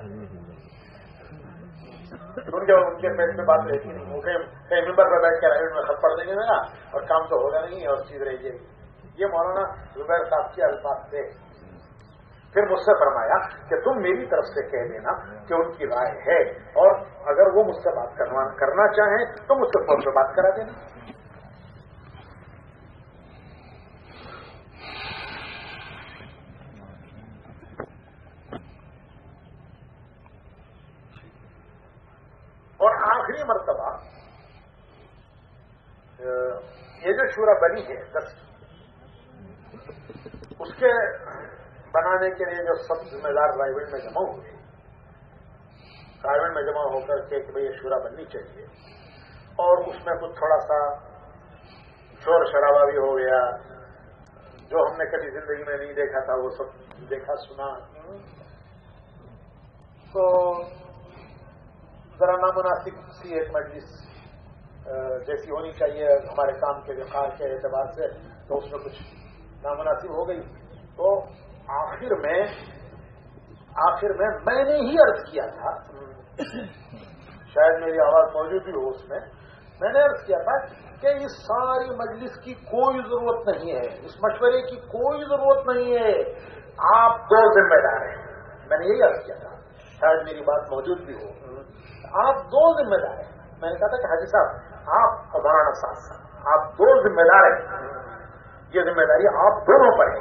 ان کے پیٹ میں بات رہتی نہیں. وہ کہیں ممبر پر بیٹھ کے میں خط پڑھ دیں گے میرا, اور کام تو ہوگا نہیں اور چیز رہ جائے گی. یہ مولانا زبیر صاحب کے الفاظ تھے. پھر مجھ سے فرمایا کہ تم میری طرف سے کہہ دینا کہ ان کی رائے ہے, اور اگر وہ مجھ سے بات کرنا چاہیں تو مجھ سے فون پہ بات کرا دینا. اور آخری مرتبہ یہ جو شورا بنی ہے 10 اس کے بنانے کے لیے جو سب ذمہ دار رائے میں جمع ہوئے, رائے میں جمع ہو کر کے کہ بھئی یہ شورا بننی چاہیے, اور اس میں کچھ تھوڑا سا شور شرابہ بھی ہو گیا, جو ہم نے کبھی زندگی میں نہیں دیکھا تھا وہ سب دیکھا سنا. تو ذرا نامناسب سی ایک مجلس جیسی ہونی چاہیے ہمارے کام کے وقار کے اعتبار سے, تو اس میں کچھ نامناسب ہو گئی. تو آخر میں نے ہی عرض کیا تھا, شاید میری آواز موجود ہی ہو اس میں نے عرض کیا تھا کہ اس ساری مجلس کی کوئی ضرورت نہیں ہے, اس مشورے کی کوئی ضرورت نہیں ہے, آپ 2 ذمہ دار ہیں. میں نے یہی عرض کیا تھا, شاید میری بات موجود بھی ہو. آپ 2 ذمہ دار ہیں. میں نے کہا تھا کہ حاجی صاحب آپ اور مولانا صاحب آپ 2 ذمہ دار ہیں. یہ ذمہ داری آپ دونوں پر ہے.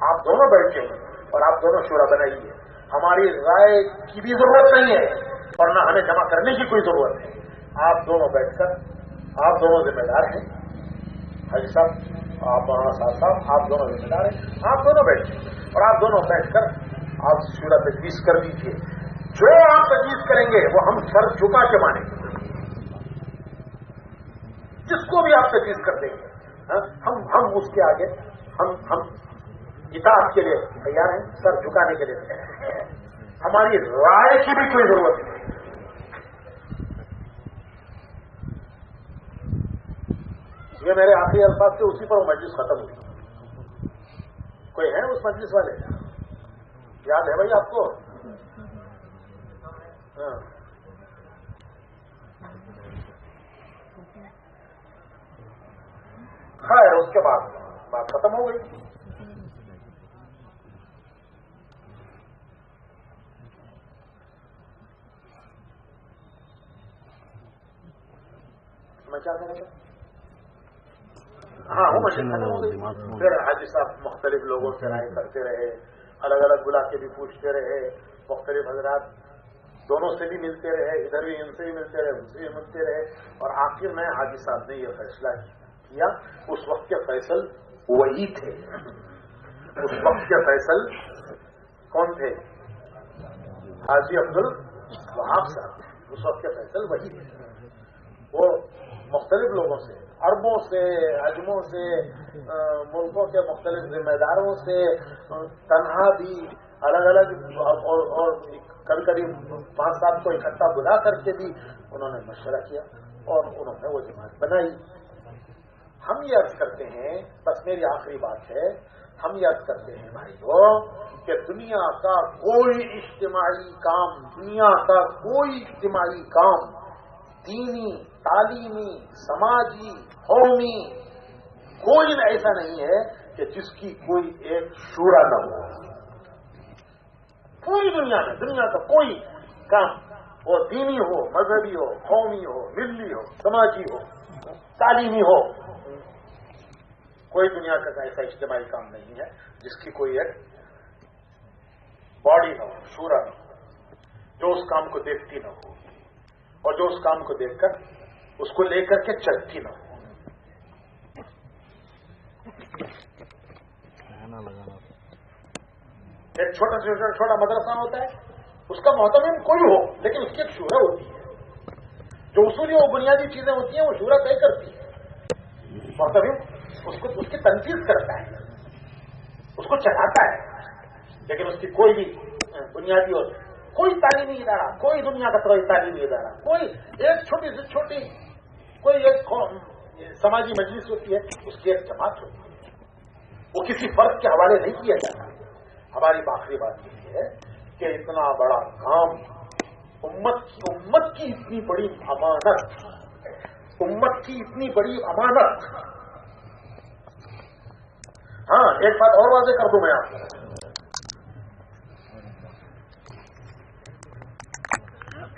آپ دونوں بیٹھے ہیں اور آپ دونوں شورا بنائیے. ہماری رائے کی بھی ضرورت نہیں ہے اور نہ ہمیں جمع کرنے کی کوئی ضرورت ہے. آپ دونوں بیٹھ کر, آپ دونوں ذمہ دار ہیں. حاجی صاحب آپ مولانا صاحب آپ دونوں ذمہ دار ہیں. آپ دونوں بیٹھیں اور آپ دونوں بیٹھ کر آپ شورا تجویز کر دیجیے. جو آپ تجویز کریں گے وہ ہم سر جھکا کے مانیں گے. جس کو بھی آپ تجویز کر دیں گے ہم اس کے آگے ہم اطاعت کے لیے تیار ہیں, سر جھکانے کے لیے تیار ہیں. ہماری رائے کی بھی کوئی ضرورت نہیں. یہ میرے آخری الفاظ سے اسی پر وہ مجلس ختم ہوئی. کوئی ہے اس مجلس والے, یاد ہے بھائی آپ کو؟ خیر اس کے بعد بات ختم ہو گئی. میں کیا کریں گا؟ ہاں وہ مشین ختم ہو گئی. پھر حاجی صاحب مختلف لوگوں سے رائے کرتے رہے, الگ الگ بلا کے بھی پوچھتے رہے, مختلف حضرات دونوں سے بھی ملتے رہے, ادھر بھی ان سے بھی ملتے رہے, ان سے بھی ملتے رہے, اور آخر میں حاجی صاحب نے یہ فیصلہ کیا. اس وقت کے فیصل وہی تھے. اس وقت کے فیصل کون تھے؟ حاجی عبد الوہاب صاحب. اس وقت کے فیصل وہی تھے. وہ مختلف لوگوں سے، عربوں سے، عجموں سے، ملکوں کے مختلف ذمہ داروں سے، تنہا بھی، الگ الگ، اور کبھی کبھی 5-7 کو اکٹھا بلا کر کے بھی انہوں نے مشورہ کیا اور انہوں نے وہ جماعت بنائی۔ ہم یہ عرض کرتے ہیں، بس میری آخری بات ہے، ہم یہ عرض کرتے ہیں بھائیو کہ دنیا کا کوئی اجتماعی کام، دنیا کا کوئی اجتماعی کام، دینی، تعلیمی، سماجی، قومی، کوئی ایسا نہیں ہے کہ جس کی کوئی ایک شورا نہ ہو۔ پوری دنیا میں، دنیا کا کوئی کام، وہ دینی ہو، مذہبی ہو، قومی ہو، ملی ہو، سماجی ہو، تعلیمی ہو، کوئی دنیا کا ایسا اجتماعی کام نہیں ہے جس کی کوئی ایک باڈی نہ ہو، شورا نہ ہو، جو اس کام کو دیکھتی نہ ہو اور جو اس کام کو دیکھ کر اس کو لے کر کے چلتی نہ ہو۔ ایک چھوٹا مدرسہ ہوتا ہے، اس کا محتمم کوئی ہو لیکن اس کی ایک شورا ہوتی ہے، جو اصولی اور بنیادی چیزیں ہوتی ہیں وہ شورا طے کرتی ہے، محتمم اس کی تنقید کرتا ہے، اس کو چڑھاتا ہے، لیکن اس کی کوئی بھی بنیادی اور کوئی تعلیمی ادارہ، کوئی دنیا کا کوئی تعلیمی ادارہ، کوئی ایک چھوٹی سے چھوٹی کوئی ایک سماجی مجلس ہوتی ہے، اس کی ایک جماعت ہوتی ہے، وہ کسی فرد کے حوالے نہیں کیا جاتا۔ ہماری آخری بات یہ ہے کہ اتنا بڑا کام، امت کی اتنی بڑی امانت، امت کی اتنی بڑی امانت۔ ہاں، ایک بات اور واضح کر دوں میں آپ کو،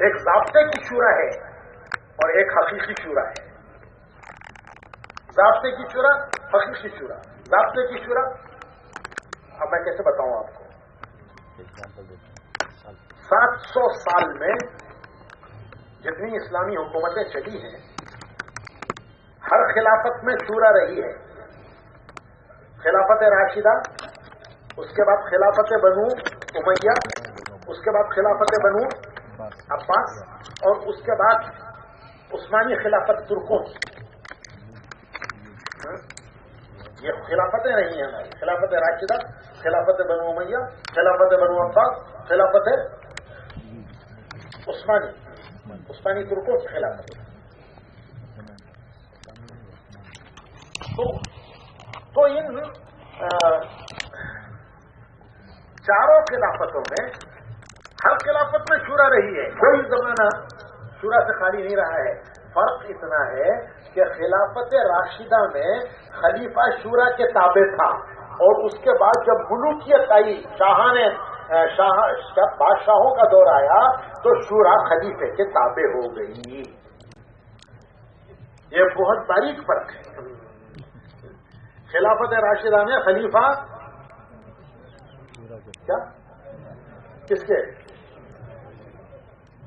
ایک ضابطے کی شورا ہے اور ایک حقیقی شورا ہے۔ ضابطے کی شورا، حقیقی شورا۔ ضابطے کی شورا اب میں کیسے بتاؤں آپ کو، 700 سال میں جتنی اسلامی حکومتیں چلی ہیں، ہر خلافت میں شورا رہی ہے۔ خلافت راشدہ، اس کے بعد خلافت بنو امیہ، اس کے بعد خلافت بنو عباس، اور اس کے بعد عثمانی خلافت ترکوں کی۔ یہ خلافتیں رہی ہیں ہماری، خلافت راشدہ، خلافت بنو امیہ، خلافت بنو عباس، خلافت عثمانی ترکوں کی خلافت۔ تو ان چاروں خلافتوں میں ہر خلافت میں شورا رہی ہے، کوئی زمانہ شورا سے خالی نہیں رہا ہے۔ فرق اتنا ہے کہ خلافت راشدہ میں خلیفہ شورا کے تابع تھا، اور اس کے بعد جب ملوکیت آئی، بادشاہوں کا دور آیا، تو شورا خلیفے کے تابع ہو گئی۔ یہ بہت باریک فرق ہے۔ خلافت راشدہ میں خلیفہ کیا کس کے؟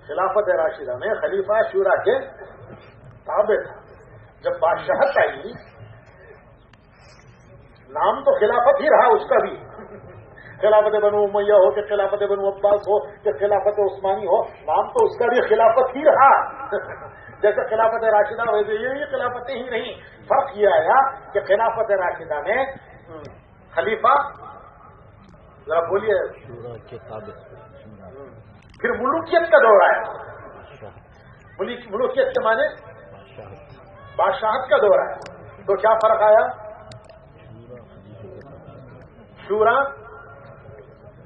خلافت راشدہ میں خلیفہ شورا کے تابع تھا۔ جب بادشاہت آئی، نام تو خلافت ہی رہا اس کا بھی، خلافت بنو امیہ ہو کہ خلافت بنو عباس ہو کہ خلافت عثمانی ہو، نام تو اس کا بھی خلافت ہی رہا۔ جیسے خلافت راشدہ ویسے یہ خلافتیں ہی نہیں۔ فرق یہ آیا کہ خلافت راشدہ میں خلیفہ، ذرا بولیے، پھر ملوکیت کا دور آیا، ملوکیت کے معنی بادشاہت کا دور آیا، تو کیا فرق آیا؟ شورا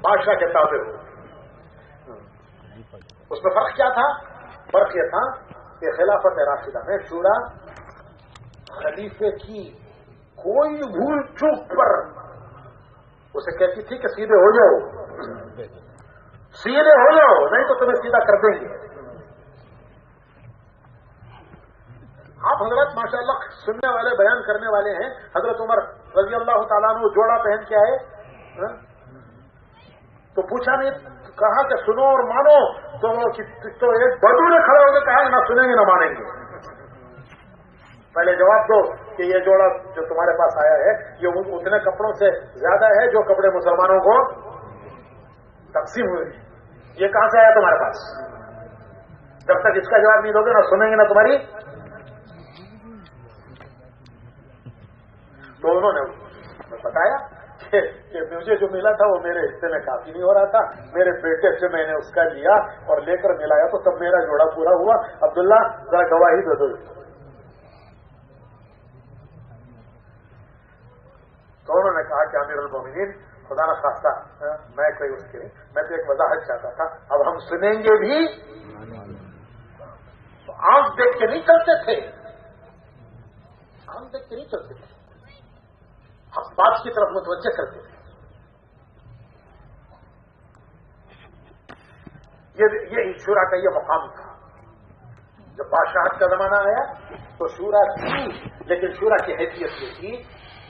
بادشاہ کے تابع ہو۔ اس میں فرق کیا تھا؟ فرق یہ تھا کہ خلافت راشدہ میں شورا خلیفے کی کوئی بھول چوک پر اسے کہتی تھی کہ سیدھے ہو جاؤ، سیدھے ہو جاؤ، نہیں تو تمہیں سیدھا کر دیں گے۔ آپ حضرت ماشاءاللہ سننے والے، بیان کرنے والے ہیں۔ حضرت عمر رضی اللہ تعالیٰ عنہ جوڑا پہن کے آئے تو پوچھا نہیں، کہا کہ سنو اور مانو، تو ایک بدو نے کھڑے ہو کے کہا نہ سنیں گے نہ مانیں گے۔ پہلے جواب دو کہ یہ جوڑا جو تمہارے پاس آیا ہے یہ اتنے کپڑوں سے زیادہ ہے جو کپڑے مسلمانوں کو تقسیم ہوئے، یہ کہاں سے آیا تمہارے پاس؟ جب تک اس کا جواب نہیں دو گے نہ سنیں گے نہ تمہاری تو انہوں نے بتایا کہ مجھے جو ملا تھا وہ میرے حصے میں کافی نہیں ہو رہا تھا، میرے بیٹے سے میں نے اس کا لیا اور لے کر ملایا تو تب میرا جوڑا پورا ہوا، عبداللہ ذرا گواہی دے دو۔ تو انہوں نے کہا کہ امیر المومنین خدا نہ خواستہ میں کوئی اس کی نہیں، میں تو ایک وضاحت چاہتا تھا، اب ہم سنیں گے بھی تو آنکھ دیکھ کے نہیں چلتے تھے، آنکھ دیکھ کے نہیں چلتے تھے، ہم بات کی طرف متوجہ کرتے تھے۔ یہ شورا کا یہ مقام تھا۔ جب بادشاہت کا زمانہ آیا تو شورا تھی، لیکن شورا کی حیثیت یہ تھی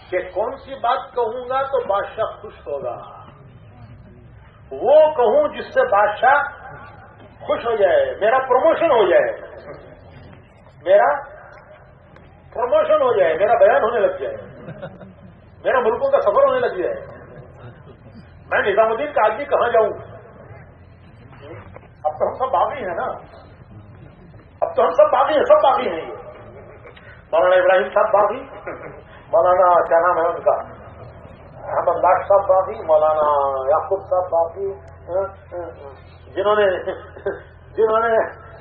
کہ کون سی بات کہوں گا تو بادشاہ خوش ہوگا، وہ کہوں جس سے بادشاہ خوش ہو جائے، میرا پروموشن ہو جائے، میرا پروموشن ہو جائے، میرا بیان ہونے لگ جائے، میرا ملکوں کا سفر ہونے لگ جائے، میں نظام الدین کا آدمی کہاں جاؤں؟ اب تو ہم سب باغی ہیں نا، اب تو ہم سب باغی ہیں، سب باغی ہیں۔ یہ مولانا ابراہیم صاحب باغی، مولانا کیا نام ہے ان کا، احمد لاٹ صاحب باغی، مولانا یعقوب صاحب باغی، جنہوں نے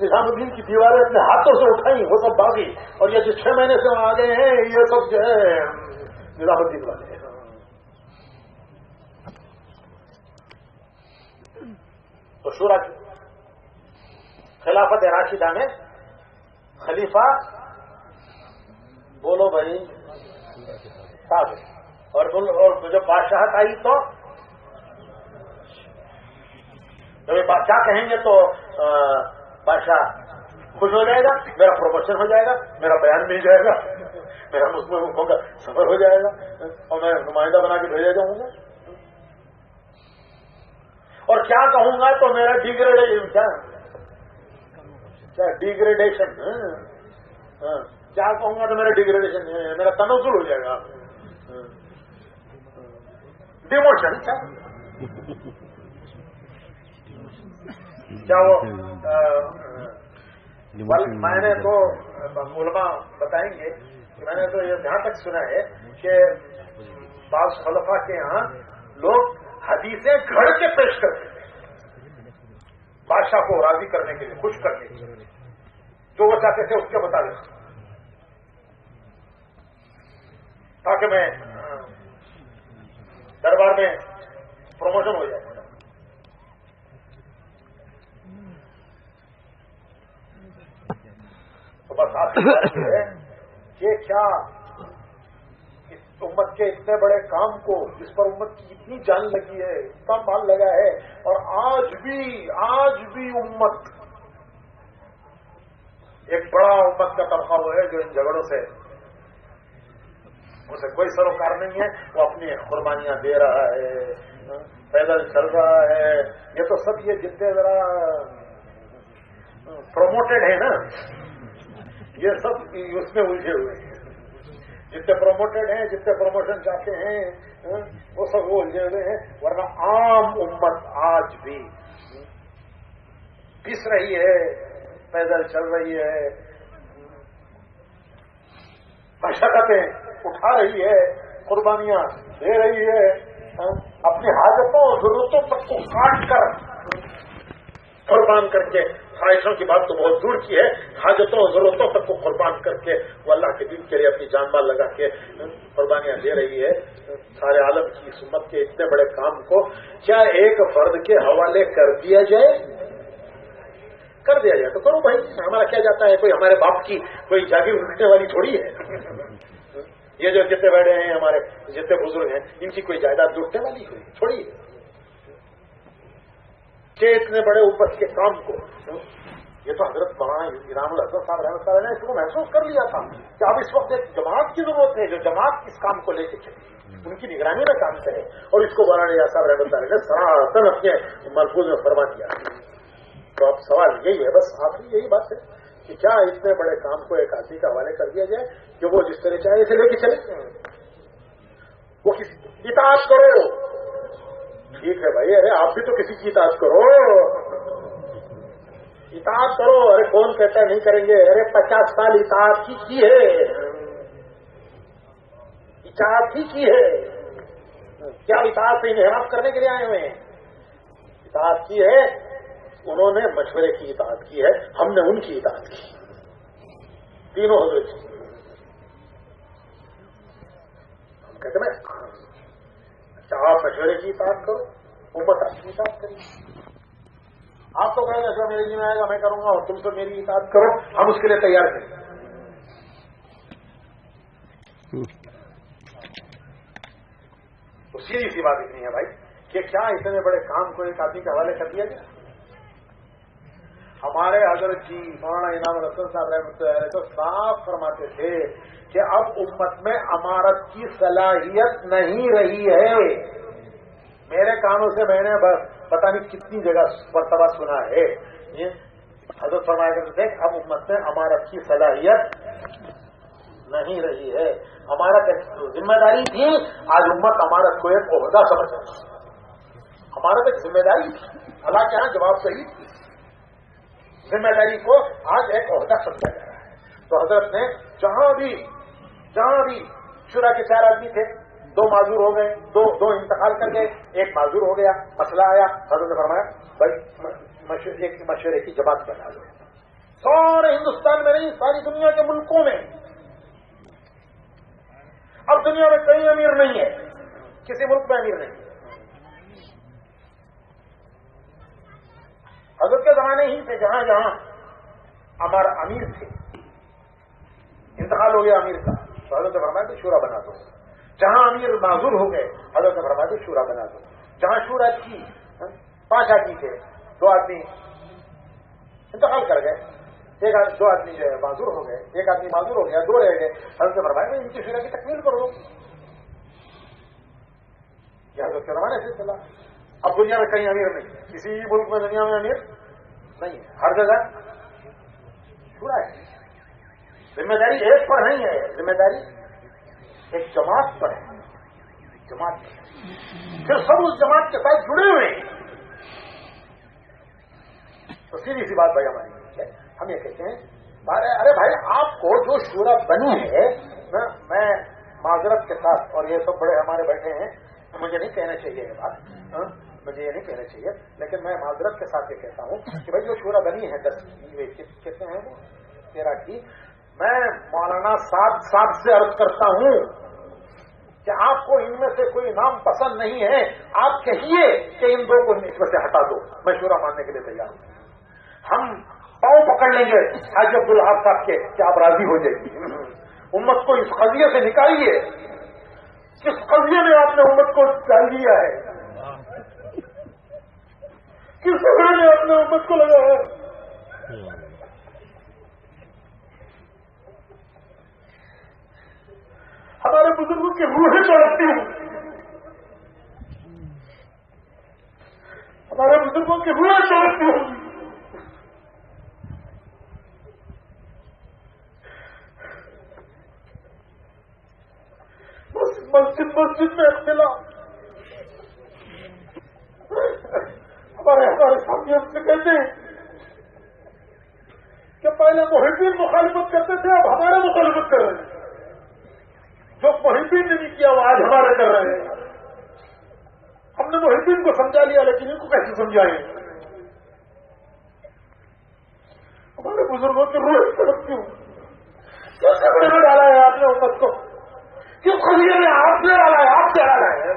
نظام الدین کی دیواریں اپنے ہاتھوں سے اٹھائی وہ سب باغی، اور یہ جو 6 مہینے سے آ گئے ہیں یہ سب جو ہے نظام الدین والے ہیں۔ تو شورا کی خلافت راشدہ میں خلیفہ بولو بھائی صاحب، اور جب بادشاہت آئی تو جب بادشاہ کہیں گے تو بادشاہ خوش ہو جائے گا، میرا پروموشن ہو جائے گا، میرا بیان مل جائے گا، میرا مسلموں کا سفر ہو جائے گا اور میں نمائندہ بنا کے بھیجا جاؤں گا، اور کیا کہوں گا تو میرا ڈیگریڈیشن کیا کہوں گا تو میرا ڈیگریڈیشن، میرا تنزل ہو جائے گا، ڈیموشن کیا وہ میں نے تو علماء بتائیں گے کہ میں نے تو یہ جہاں تک سنا ہے کہ بعض خلفاء کے یہاں لوگ حدیثیں گھڑ کے پیش کرتے ہیں بادشاہ کو راضی کرنے کے لیے، خوش کرنے کے لیے، جو وہ چاہتے تھے اس کے مطابق، تاکہ میں دربار میں پروموشن ہو جائے۔ تو بس آپ کی بات یہ ہے کہ کیا اس امت کے اتنے بڑے کام کو، جس پر امت کی اتنی جان لگی ہے، اتنا مال لگا ہے، اور آج بھی امت ایک بڑا امت کا طبقہ وہ ہے جو ان جھگڑوں سے اسے کوئی سروکار نہیں ہے، وہ اپنی قربانیاں دے رہا ہے، پیدل چل رہا ہے، یہ تو سب یہ جتنے ذرا پروموٹڈ ہے نا، یہ سب اس میں الجھے ہوئے ہیں، جتنے پروموٹڈ ہیں، جتنے پروموشن چاہتے ہیں وہ سب وہ الجھے ہوئے ہیں، ورنہ عام امت آج بھی پس رہی ہے، پیدل چل رہی ہے، مشقتیں اٹھا رہی ہے، قربانیاں دے رہی ہے، اپنی حاجتوں ضرورتوں تک کو کاٹ کر قربان کر کے، خواہشوں کی بات تو بہت دور کی ہے، حاجتوں ضرورتوں تک کو قربان کر کے وہ اللہ کے دین کے لیے اپنی جان مال لگا کے قربانیاں دے رہی ہے سارے عالم کی سمت کے اتنے بڑے کام کو کیا ایک فرد کے حوالے کر دیا جائے؟ کر دیا جائے تو کرو بھائی، ہمارا کیا جاتا ہے، کوئی ہمارے باپ کی کوئی جاگیر اٹھنے والی تھوڑی ہے، یہ جو جتنے بڑے ہیں ہمارے جتنے بزرگ ہیں ان کی کوئی جائیداد لوٹنے والی تھوڑی ہے کہ اتنے بڑے امت کے کام کو، یہ تو حضرت مولانا انعام الحسن صاحب رحمۃ اللہ نے اس کو محسوس کر لیا تھا کہ اب اس وقت ایک جماعت کی ضرورت ہے جو جماعت اس کام کو لے کے چلے، ان کی نگرانی میں کام کرے، اور اس کو مولانا صاحب رحمۃ اللہ نے سراہتاً اپنے ملفوظ میں فرما دیا۔ تو اب سوال یہی ہے، بس آخری یہی بات ہے کہ کیا اتنے بڑے کام کو ایک آدمی کے حوالے کر دیا جائے کہ وہ جس طرح چاہے اسے لے کے چلے، وہ اطاعت کرو، ٹھیک ہے بھائی، ارے آپ بھی تو کسی کی اطاعت کرو، اطاعت کرو، ارے کون کہتا ہے نہیں کریں گے، ارے 50 سال اطاعت کی ہے، اطاعت ہی کی ہے. کیا اطاعت سے انحراف کرنے کے لیے آئے ہوئے ہیں؟ اطاعت کی ہے. انہوں نے مشورے کی اطاعت کی ہے, ہم نے ان کی اطاعت کی. تینوں حضرت ہم کہتے ہیں اچھا آپ مشورے کی اطاعت کرو, امت آپ کی اطاعت کریں. آپ تو کہیں ایسا میرے جی میں آئے گا میں کروں گا اور تم تو میری اطاعت کرو, ہم اس کے لیے تیار ہیں. تو سیدھی سی بات اتنی ہے بھائی کہ کیا اتنے بڑے کام کو ایک آدمی کے حوالے کر دیا گیا؟ ہمارے حضرت جی مولانا انعام الحسن صاحب رحمۃ اللہ علیہ تو صاف فرماتے تھے کہ اب امت میں امارت کی صلاحیت نہیں رہی ہے. میرے کانوں سے میں نے پتہ نہیں کتنی جگہ مرتبہ سنا ہے. حضرت فرمایا کرتے تھے اب امت میں امارت کی صلاحیت نہیں رہی ہے. امارت ایک ذمہ داری تھی, آج امت امارت کو ایک عہدہ سمجھ رہی ہے. امارت ایک ذمہ داری تھی, اللہ کے یہاں جواب صحیح تھی. ذمہ داری کو آج ایک عہدہ سمجھا جا رہا ہے. تو حضرت نے جہاں بھی شورا کے 4 آدمی تھے, 2 معذور ہو گئے, دو انتقال کر گئے, ایک معذور ہو گیا, مسئلہ آیا, حضرت نے فرمایا بھائی ایک مشورے کی جماعت بنا لو. سارے ہندوستان میں نہیں, ساری دنیا کے ملکوں میں. اب دنیا میں کہیں امیر نہیں ہے, کسی ملک میں امیر نہیں. حضرت کے زمانے ہی سے جہاں ہمارا امیر تھے, انتقال ہو گیا امیر کا, تو حضرت نے فرمایا کہ شورا بنا دو. جہاں امیر معذور ہو گئے, حضرت نے فرمایا کہ شورا بنا دو. جہاں شورا کی 5 آدمی تھے, 2 آدمی انتقال کر گئے, 2 آدمی جو ہے معذور ہو گئے, 1 آدمی معذور ہو گیا, 2 رہ گئے. حضرت نے فرمایا ان کی شورا کی تکمیل کر دو. یہ حضرت کے زمانے سے چلا. اب دنیا میں کہیں امیر نہیں, کسی ملک میں دنیا میں امیر نہیں ہے, ہر جگہ شورا ہے. ذمہ داری ایک پر نہیں ہے, ذمہ داری ایک جماعت پر ہے. جماعت پھر سب اس جماعت کے ساتھ جڑے ہوئے ہیں. تو سیدھی سی بات بھائی ہماری ہے, ہم یہ کہتے ہیں ارے بھائی آپ کو جو شورا بنی ہے, میں معذرت کے ساتھ, اور یہ سب بڑے ہمارے بیٹھے ہیں, مجھے نہیں کہنا چاہیے یہ بات, مجھے یہ نہیں کہنا چاہیے, لیکن میں معذرت کے ساتھ یہ کہتا ہوں کہ بھائی جو شورا بنی ہے 10 کتنے ہیں وہ 13 کی, میں مولانا صاحب سے عرض کرتا ہوں کہ آپ کو ان میں سے کوئی نام پسند نہیں ہے, آپ کہیے کہ ان 2 کو اس میں سے ہٹا دو, میں شورا ماننے کے لیے تیار ہوں. ہم پاؤں پکڑ لیں گے حاجی عبدالحق صاحب کے کہ آپ راضی ہو جائیے. امت کو اس قضیے سے نکالیے. کس قضیے میں آپ نے امت کو ڈال دیا ہے, کس جگہ میں آپ نے امت کو لگا ہے. ہمارے بزرگوں کی روحیں تڑپتی ہیں, ہمارے بزرگوں کی روحیں تڑپتی ہوں. مسجد میں اختلاف, ہمارے سامنے ہم سے کہتے ہیں کہ پہلے محبین مخالفت کرتے تھے, اب ہمارا مخالفت کر رہے ہیں. جو محبین نے نہیں کیا وہ آج ہمارے کر رہے ہیں. ہم نے محبین کو سمجھا لیا, لیکن ان کو کیسے سمجھائیں؟ ہمارے بزرگوں کی روح تڑپتی ہوں. کیوں جھگڑے میں ڈالا ہے آپ نے امت کو, کیوں خلیے میں آپ نے ڈالا ہے, آپ سے ڈالا ہے.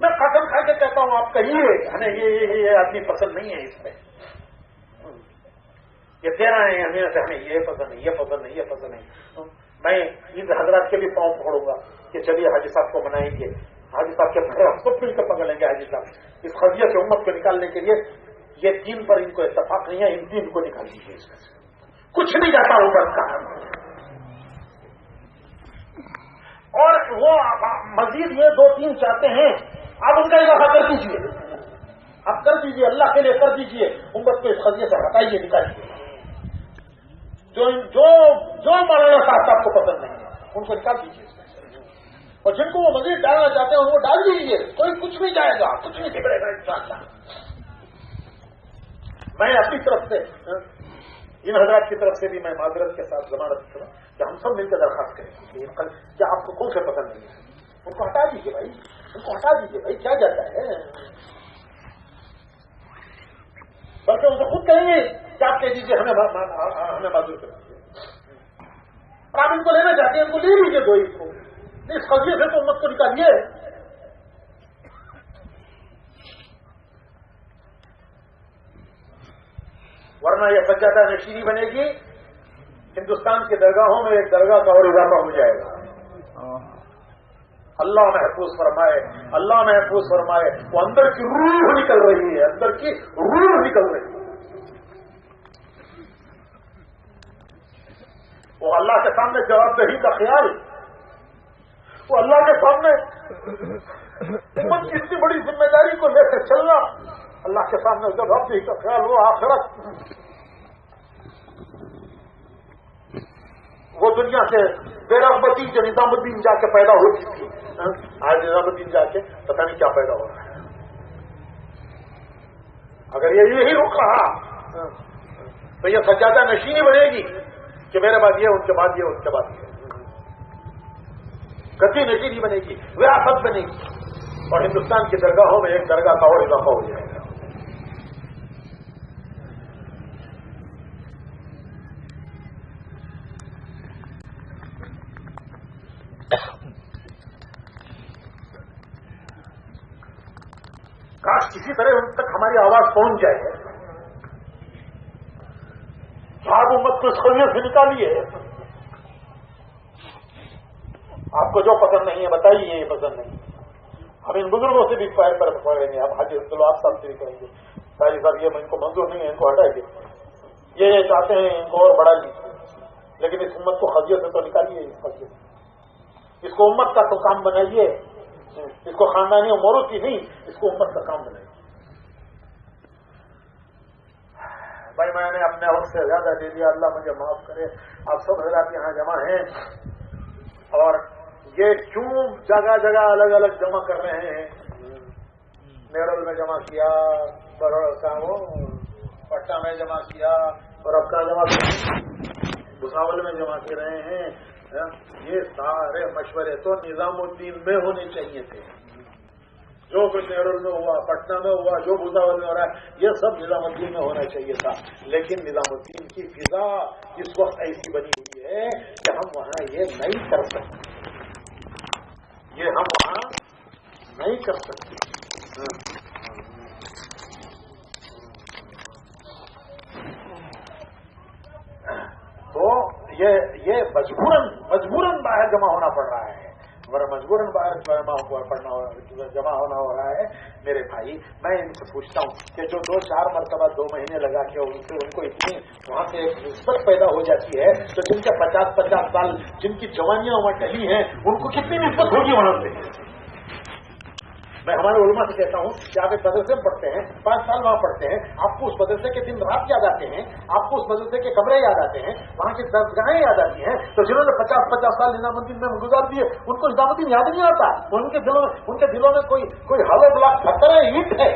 میں قسم کھا کے کہتا ہوں, آپ کہیے ہمیں یہ آدمی پسند نہیں ہے, اس میں یہ 13 ہیں, ہمیں یہ پسند نہیں, یہ پسند نہیں, یہ پسند نہیں. میں ان حضرات کے بھی پاؤں پکڑوں گا کہ چلیے حاجی صاحب کو منائیں گے, حاجی صاحب کے پھر ہم سب مل کر پکڑ لیں گے حاجی صاحب اس قضیے سے امت کو نکالنے کے لیے. یہ 3 پر ان کو اتفاق نہیں ہے, ان 3 کو نکال دیجیے اس میں سے, کچھ نہیں جاتا امت کا. اور وہ مزید یہ 2-3 چاہتے ہیں, آپ ان کا اضافہ کر دیجیے, آپ کر دیجیے, اللہ کے لیے کر دیجیے, امت کو اس قضیے سے ہٹائیے, نکالیے. جو مولانا صاحب کو پسند نہیں ہے ان کو نکال دیجیے اس میں سے. اور جن کو وہ مزید ڈالنا چاہتے ہیں ان کو ڈال دیجیے، کوئی کچھ نہیں جائے گا، کچھ نہیں بگڑے گا انشاءاللہ۔ میں اپنی طرف سے ان حضرات کی طرف سے بھی میں معذرت کے ساتھ ضمانت کروں کہ ہم سب مل کر درخواست کریں کیا آپ کو کون سے پسند نہیں ہے، ان کو ہٹا دیجیے بھائی، ان کو ہٹا دیجیے بھائی، کیا جاتا ہے؟ بلکہ ان سے خود کہیں گے کہ آپ کہہ دیجیے ہمیں معذور کر دیجیے، اور آپ ان کو لینا چاہتے ہیں ان کو لے لیجیے، دو اس کو اس قضیے سے تو امت کو نکالیے۔ ورنہ یہ سجادہ نشینی بنے گی، ہندوستان کی درگاہوں میں ایک درگاہ کا اور اضافہ ہو جائے گا۔ اللہ محفوظ فرمائے، اللہ محفوظ فرمائے۔ وہ اندر کی روح نکل رہی ہے، اندر کی روح نکل رہی ہے۔ وہ اللہ کے سامنے جواب دہی کا خیال، وہ اللہ کے سامنے امت کی اتنی بڑی ذمہ داری کو لے کر چلنا، اللہ کے سامنے جواب دہی کا خیال، وہ آخرت، وہ دنیا سے بے رغبتی جو نظام الدین جا کے پیدا ہوتی تھی، آج نظام الدین جا کے پتہ نہیں کیا پیدا ہو رہا ہے۔ اگر یہ یہی رک رہا تو یہ سجادہ نشینی بنے گی کہ میرے بعد یہ، ان کے بعد یہ، ان کے بعد یہ، گتی نشینی بنے گی، وراثت بنے گی، اور ہندوستان کی درگاہوں میں ایک درگاہ کا اور اضافہ ہو جائے گا۔ کاش کسی طرح ان تک ہماری آواز پہنچ جائے، آپ امت کو اس خلیے سے نکالیے۔ آپ کو جو پسند نہیں ہے بتائیے یہ پسند نہیں، ہم ان بزرگوں سے بھی پیر پر پکڑیں گے، ہم حاجی عبداللہ صاحب سے بھی کہیں گے تاجی صاحب یہ ان کو منظور نہیں ہے، ان کو ہٹائیں گے، یہ چاہتے ہیں ان کو اور بڑھا لیجیے، لیکن اس امت کو خلیے سے تو نکالیے، اس خلیے سے، اس کو امت کا تو کام بنائیے، اس کو خاندانی اور موروثی نہیں، اس کو امت کا کام بنائیے۔ بھائی میں نے اپنے وقت سے زیادہ دے دیا، اللہ مجھے معاف کرے۔ آپ سب حضرات یہاں جمع ہیں اور یہ کیوں جگہ جگہ الگ الگ جمع کر رہے ہیں؟ نیرول میں جمع کیا، پٹنہ میں جمع کیا، اور اب کہاں جمع کیا؟ بھساول میں جمع کر رہے ہیں۔ یہ سارے مشورے تو نظام الدین میں ہونے چاہیے تھے۔ جو کچھ نیرول میں ہوا، پٹنہ میں ہوا، جو بھساول میں ہو رہا ہے، یہ سب نظام الدین میں ہونا چاہیے تھا، لیکن نظام الدین کی فضا اس وقت ایسی بنی ہوئی ہے کہ ہم وہاں یہ نہیں کر سکتے، یہ ہم وہاں نہیں کر سکتے۔ تو یہ مجبوراً باہر جمع ہونا پڑ رہا ہے، ہمارا مجبوراً باہر جمع ہونا ہو رہا ہے۔ میرے بھائی میں ان سے پوچھتا ہوں کہ جو 2-4 مرتبہ 2 مہینے لگا کے ان کو اتنی وہاں سے ایک نسبت پیدا ہو جاتی ہے، تو جن کے 50 سال جن کی جوانیاں وہاں ٹلی ہیں ان کو کتنی نسبت ہوگی وہاں سے؟ میں ہمارے علماء سے کہتا ہوں کہ آپ ایک مدرسے میں پڑھتے ہیں، 5 سال وہاں پڑھتے ہیں، آپ کو اس مدرسے کے دن رات یاد آتے ہیں، آپ کو اس مدرسے کے کمرے یاد آتے ہیں، وہاں کی درسگاہیں یاد آتی ہیں، تو جنہوں نے 50 سال نظام الدین میں گزار دیے ان کو نظام الدین یاد نہیں آتا، ان کے دلوں میں کوئی ہالو بلاک پتھر ہے، اینٹ ہے،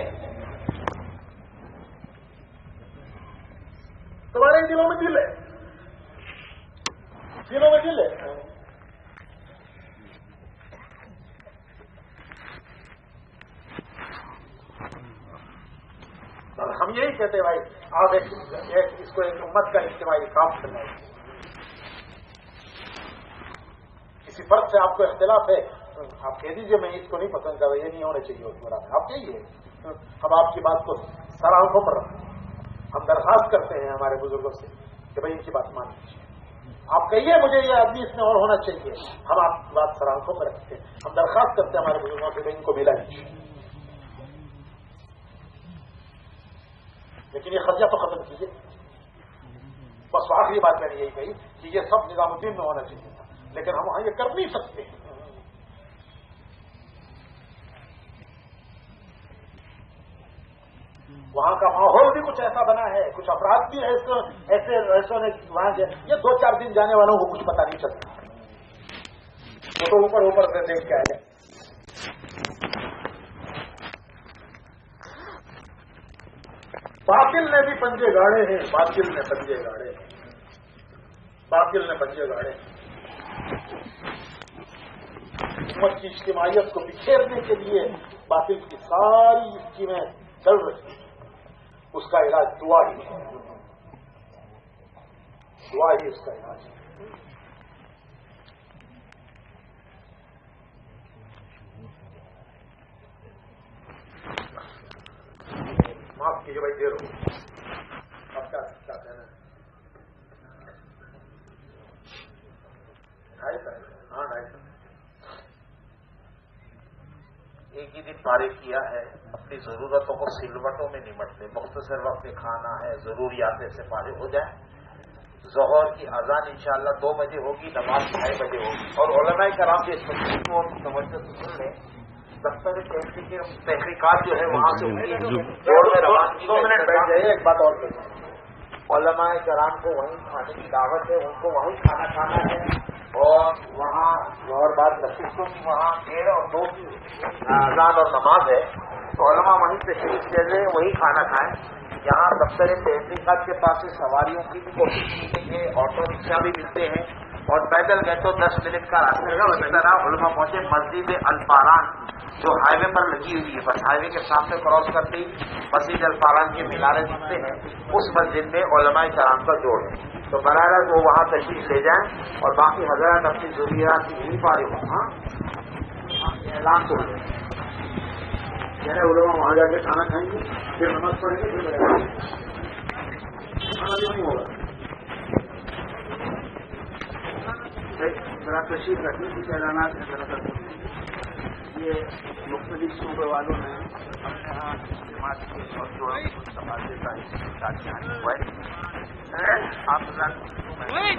تمہارے دلوں میں دل ہے، دلوں میں دل ہے۔ ہم یہی کہتے ہیں بھائی آپ اس کو ایک امت کا اجتماعی کام بنائیے۔ کسی فرق سے آپ کو اختلاف ہے، آپ کہہ دیجیے میں اس کو نہیں پسند کر رہا، یہ نہیں ہونا چاہیے اس بارے میں، آپ کہیے، ہم آپ کی بات کو سر آنکھوں پر رکھتے ہیں، ہم درخواست کرتے ہیں ہمارے بزرگوں سے کہ بھائی ان کی بات مان لیجیے، آپ کہیے مجھے یہ آدمی اس میں اور ہونا چاہیے، ہم آپ کی بات سر آنکھوں پر رکھتے ہیں، ہم درخواست کرتے ہیں ہمارے بزرگوں سے بھائی ان کو ملا لیجیے، لیکن یہ خرچہ تو ختم کیجیے۔ بس آخری بات میں نے یہی کہی کہ یہ سب نظام الدین میں ہونا چاہیے تھا، لیکن ہم وہاں یہ کر نہیں سکتے۔ وہاں کا ماحول بھی کچھ ایسا بنا ہے، کچھ افراد بھی ایسے نے وہاں یہ 2-4 دن جانے والوں کو کچھ پتا نہیں چلتا، تو اوپر سے دیکھ کے آئے. باطل نے بھی پنجے گاڑے ہیں، باطل نے پنجے گاڑے ہیں، باطل نے پنجے گاڑے ہیں. حکومت کی اجتماعیت کو بکھیرنے کے لیے باطل کی ساری اسکیمیں چل رہی ہیں. اس کا علاج دعا ہی ہے، دعا ہی اس کا علاج ہے. معاف کیجیے بھائی، دیر ہو. آپ کیا کہنا ہے؟ 2.5 ہاں 2.5 ایک ہی دن فارغ کیا ہے. اپنی ضرورتوں کو سلوٹوں میں نمٹتے، مختصر وقت میں کھانا ہے، ضروریات سے فارغ ہو جائے. ظہر کی اذان انشاءاللہ 2 بجے ہوگی، نماز 2:30 بجے ہوگی. اور علماء کرام کے اس مسئلے کو توجہ سے سن لیں. دفتر تحقیقات جو ہے وہاں سے روڈ میں روانگی. 2 منٹ بیٹھ جائیے. ایک بات اور کہتے ہیں، علماء کرام کو وہیں کھانے کی دعوت ہے، ان کو وہیں کھانا کھانا ہے. اور وہاں اور بعد نشستوں کی وہاں 1:30 اور 2 کی اذان اور نماز ہے. تو علماء وہیں تشریف لے لیں، وہیں کھانا کھائیں. یہاں دفتر تحقیقات کے پاس سے سواریوں کی بھی کوشش کی گئی ہے، آٹو رکشا بھی ملتے ہیں، اور پیدل گئے تو 10 منٹ کا راستہ ہے. اسی طرح علماء پہنچے مسجد الفاران جو ہائی وے پر لگی ہوئی ہے، بس ہائی وے کے سامنے کراس کرتے ہی مسجد الفاران کے مینارے دکھتے ہیں. اس مسجد میں علماء کرام کا جوڑ ہے. تو براہ راست وہ وہاں تشریف لے جائیں اور باقی حضرات اپنی ضروریات کی نہیں پا رہے ہوں. ہاں اعلان تو ہے یعنی علماء وہاں جا کے کھانا کھائیں گے، پھر نماز پڑھیں گے، پھر کھانا بھی نہیں ہوگا. ذرا تشریف رکھنے کی اعلانات ہے. ذرا یہ مختلف صوبے والوں نے اپنے یہاں اجتماع کی اور جو تبادلے کا استعمال ہوا ہے. آپ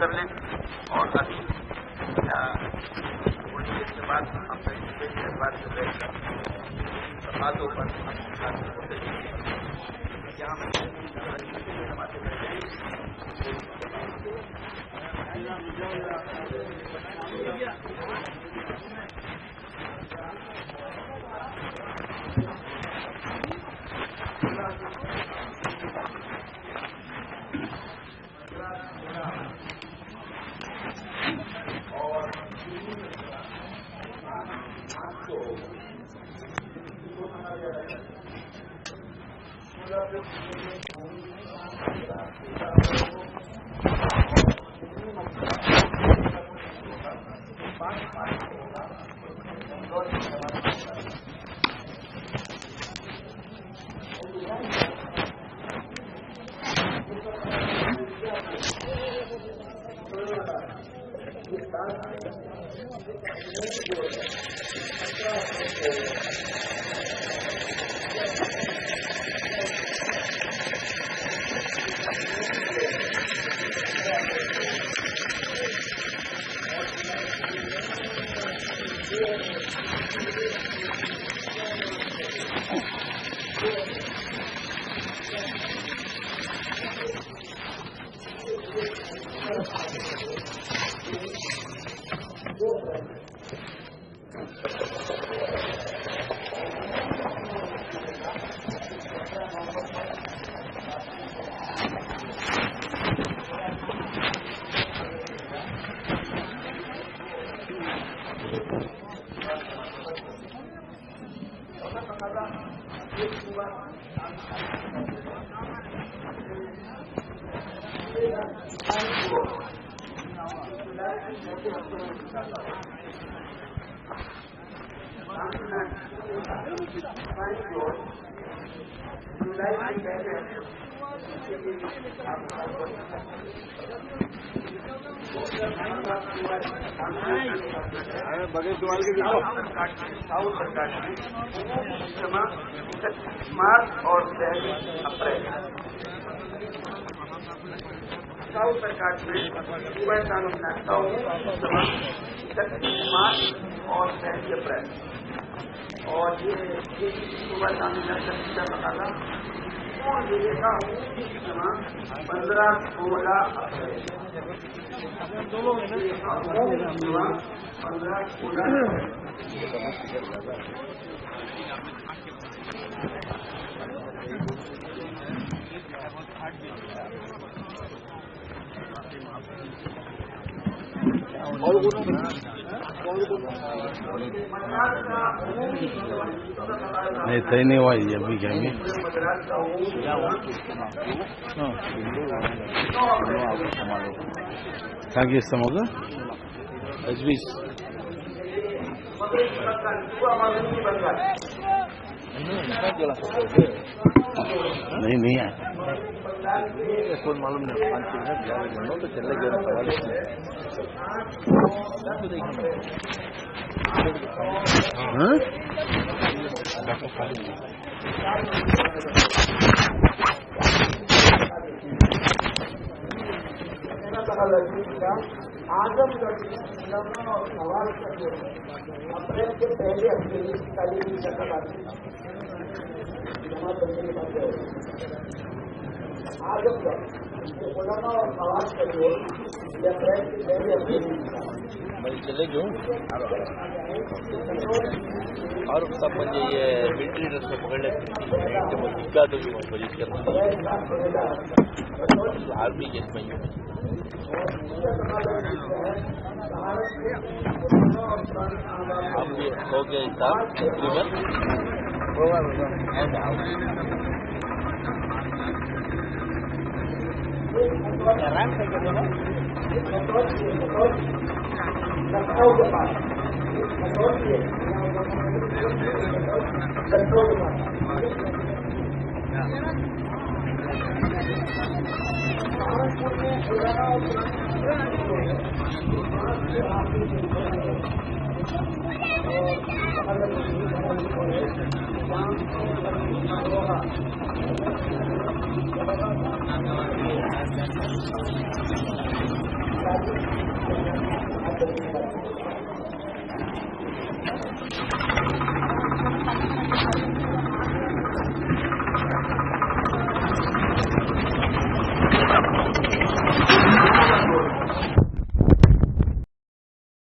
کر لیں اور ابھی تھوڑی دیر کے بعد اپنے بات سے بیٹھ کر باتوں پر یہاں بغیر سوال کے مارچ اور اپریل ساؤتھ سرکار میں صوبہ قانون نافذ مارچ اور 1 اپریل. اور یہ صوبہ قانون نافذ کا مطالعہ دیکھا ہوں 15-16 نہیں صحیح نہیں ہوا یہ ابھی کہیں گے کیا کہ استعمال ہوگا تجویز نہیں نہیں ہے کوئی معلوم نہیں تو چلے گئے آزم گڑھ علماء اور سوال کرتے ہیں اپریل کے پہلے ہفتے میں تعلیمی شکل آتی ہے جمع کرنے کے بعد آزم گڑھ علماء اور سوال کرتے ہیں اپریل کے پہلے ہفتے میں چلے گئے اور سب مجھے یہ ملٹری ڈریس میں پکڑ لیتے کرنا آرمی کے میں اب یہ ہو گیا حساب تقریباً لکھنؤ کے پاس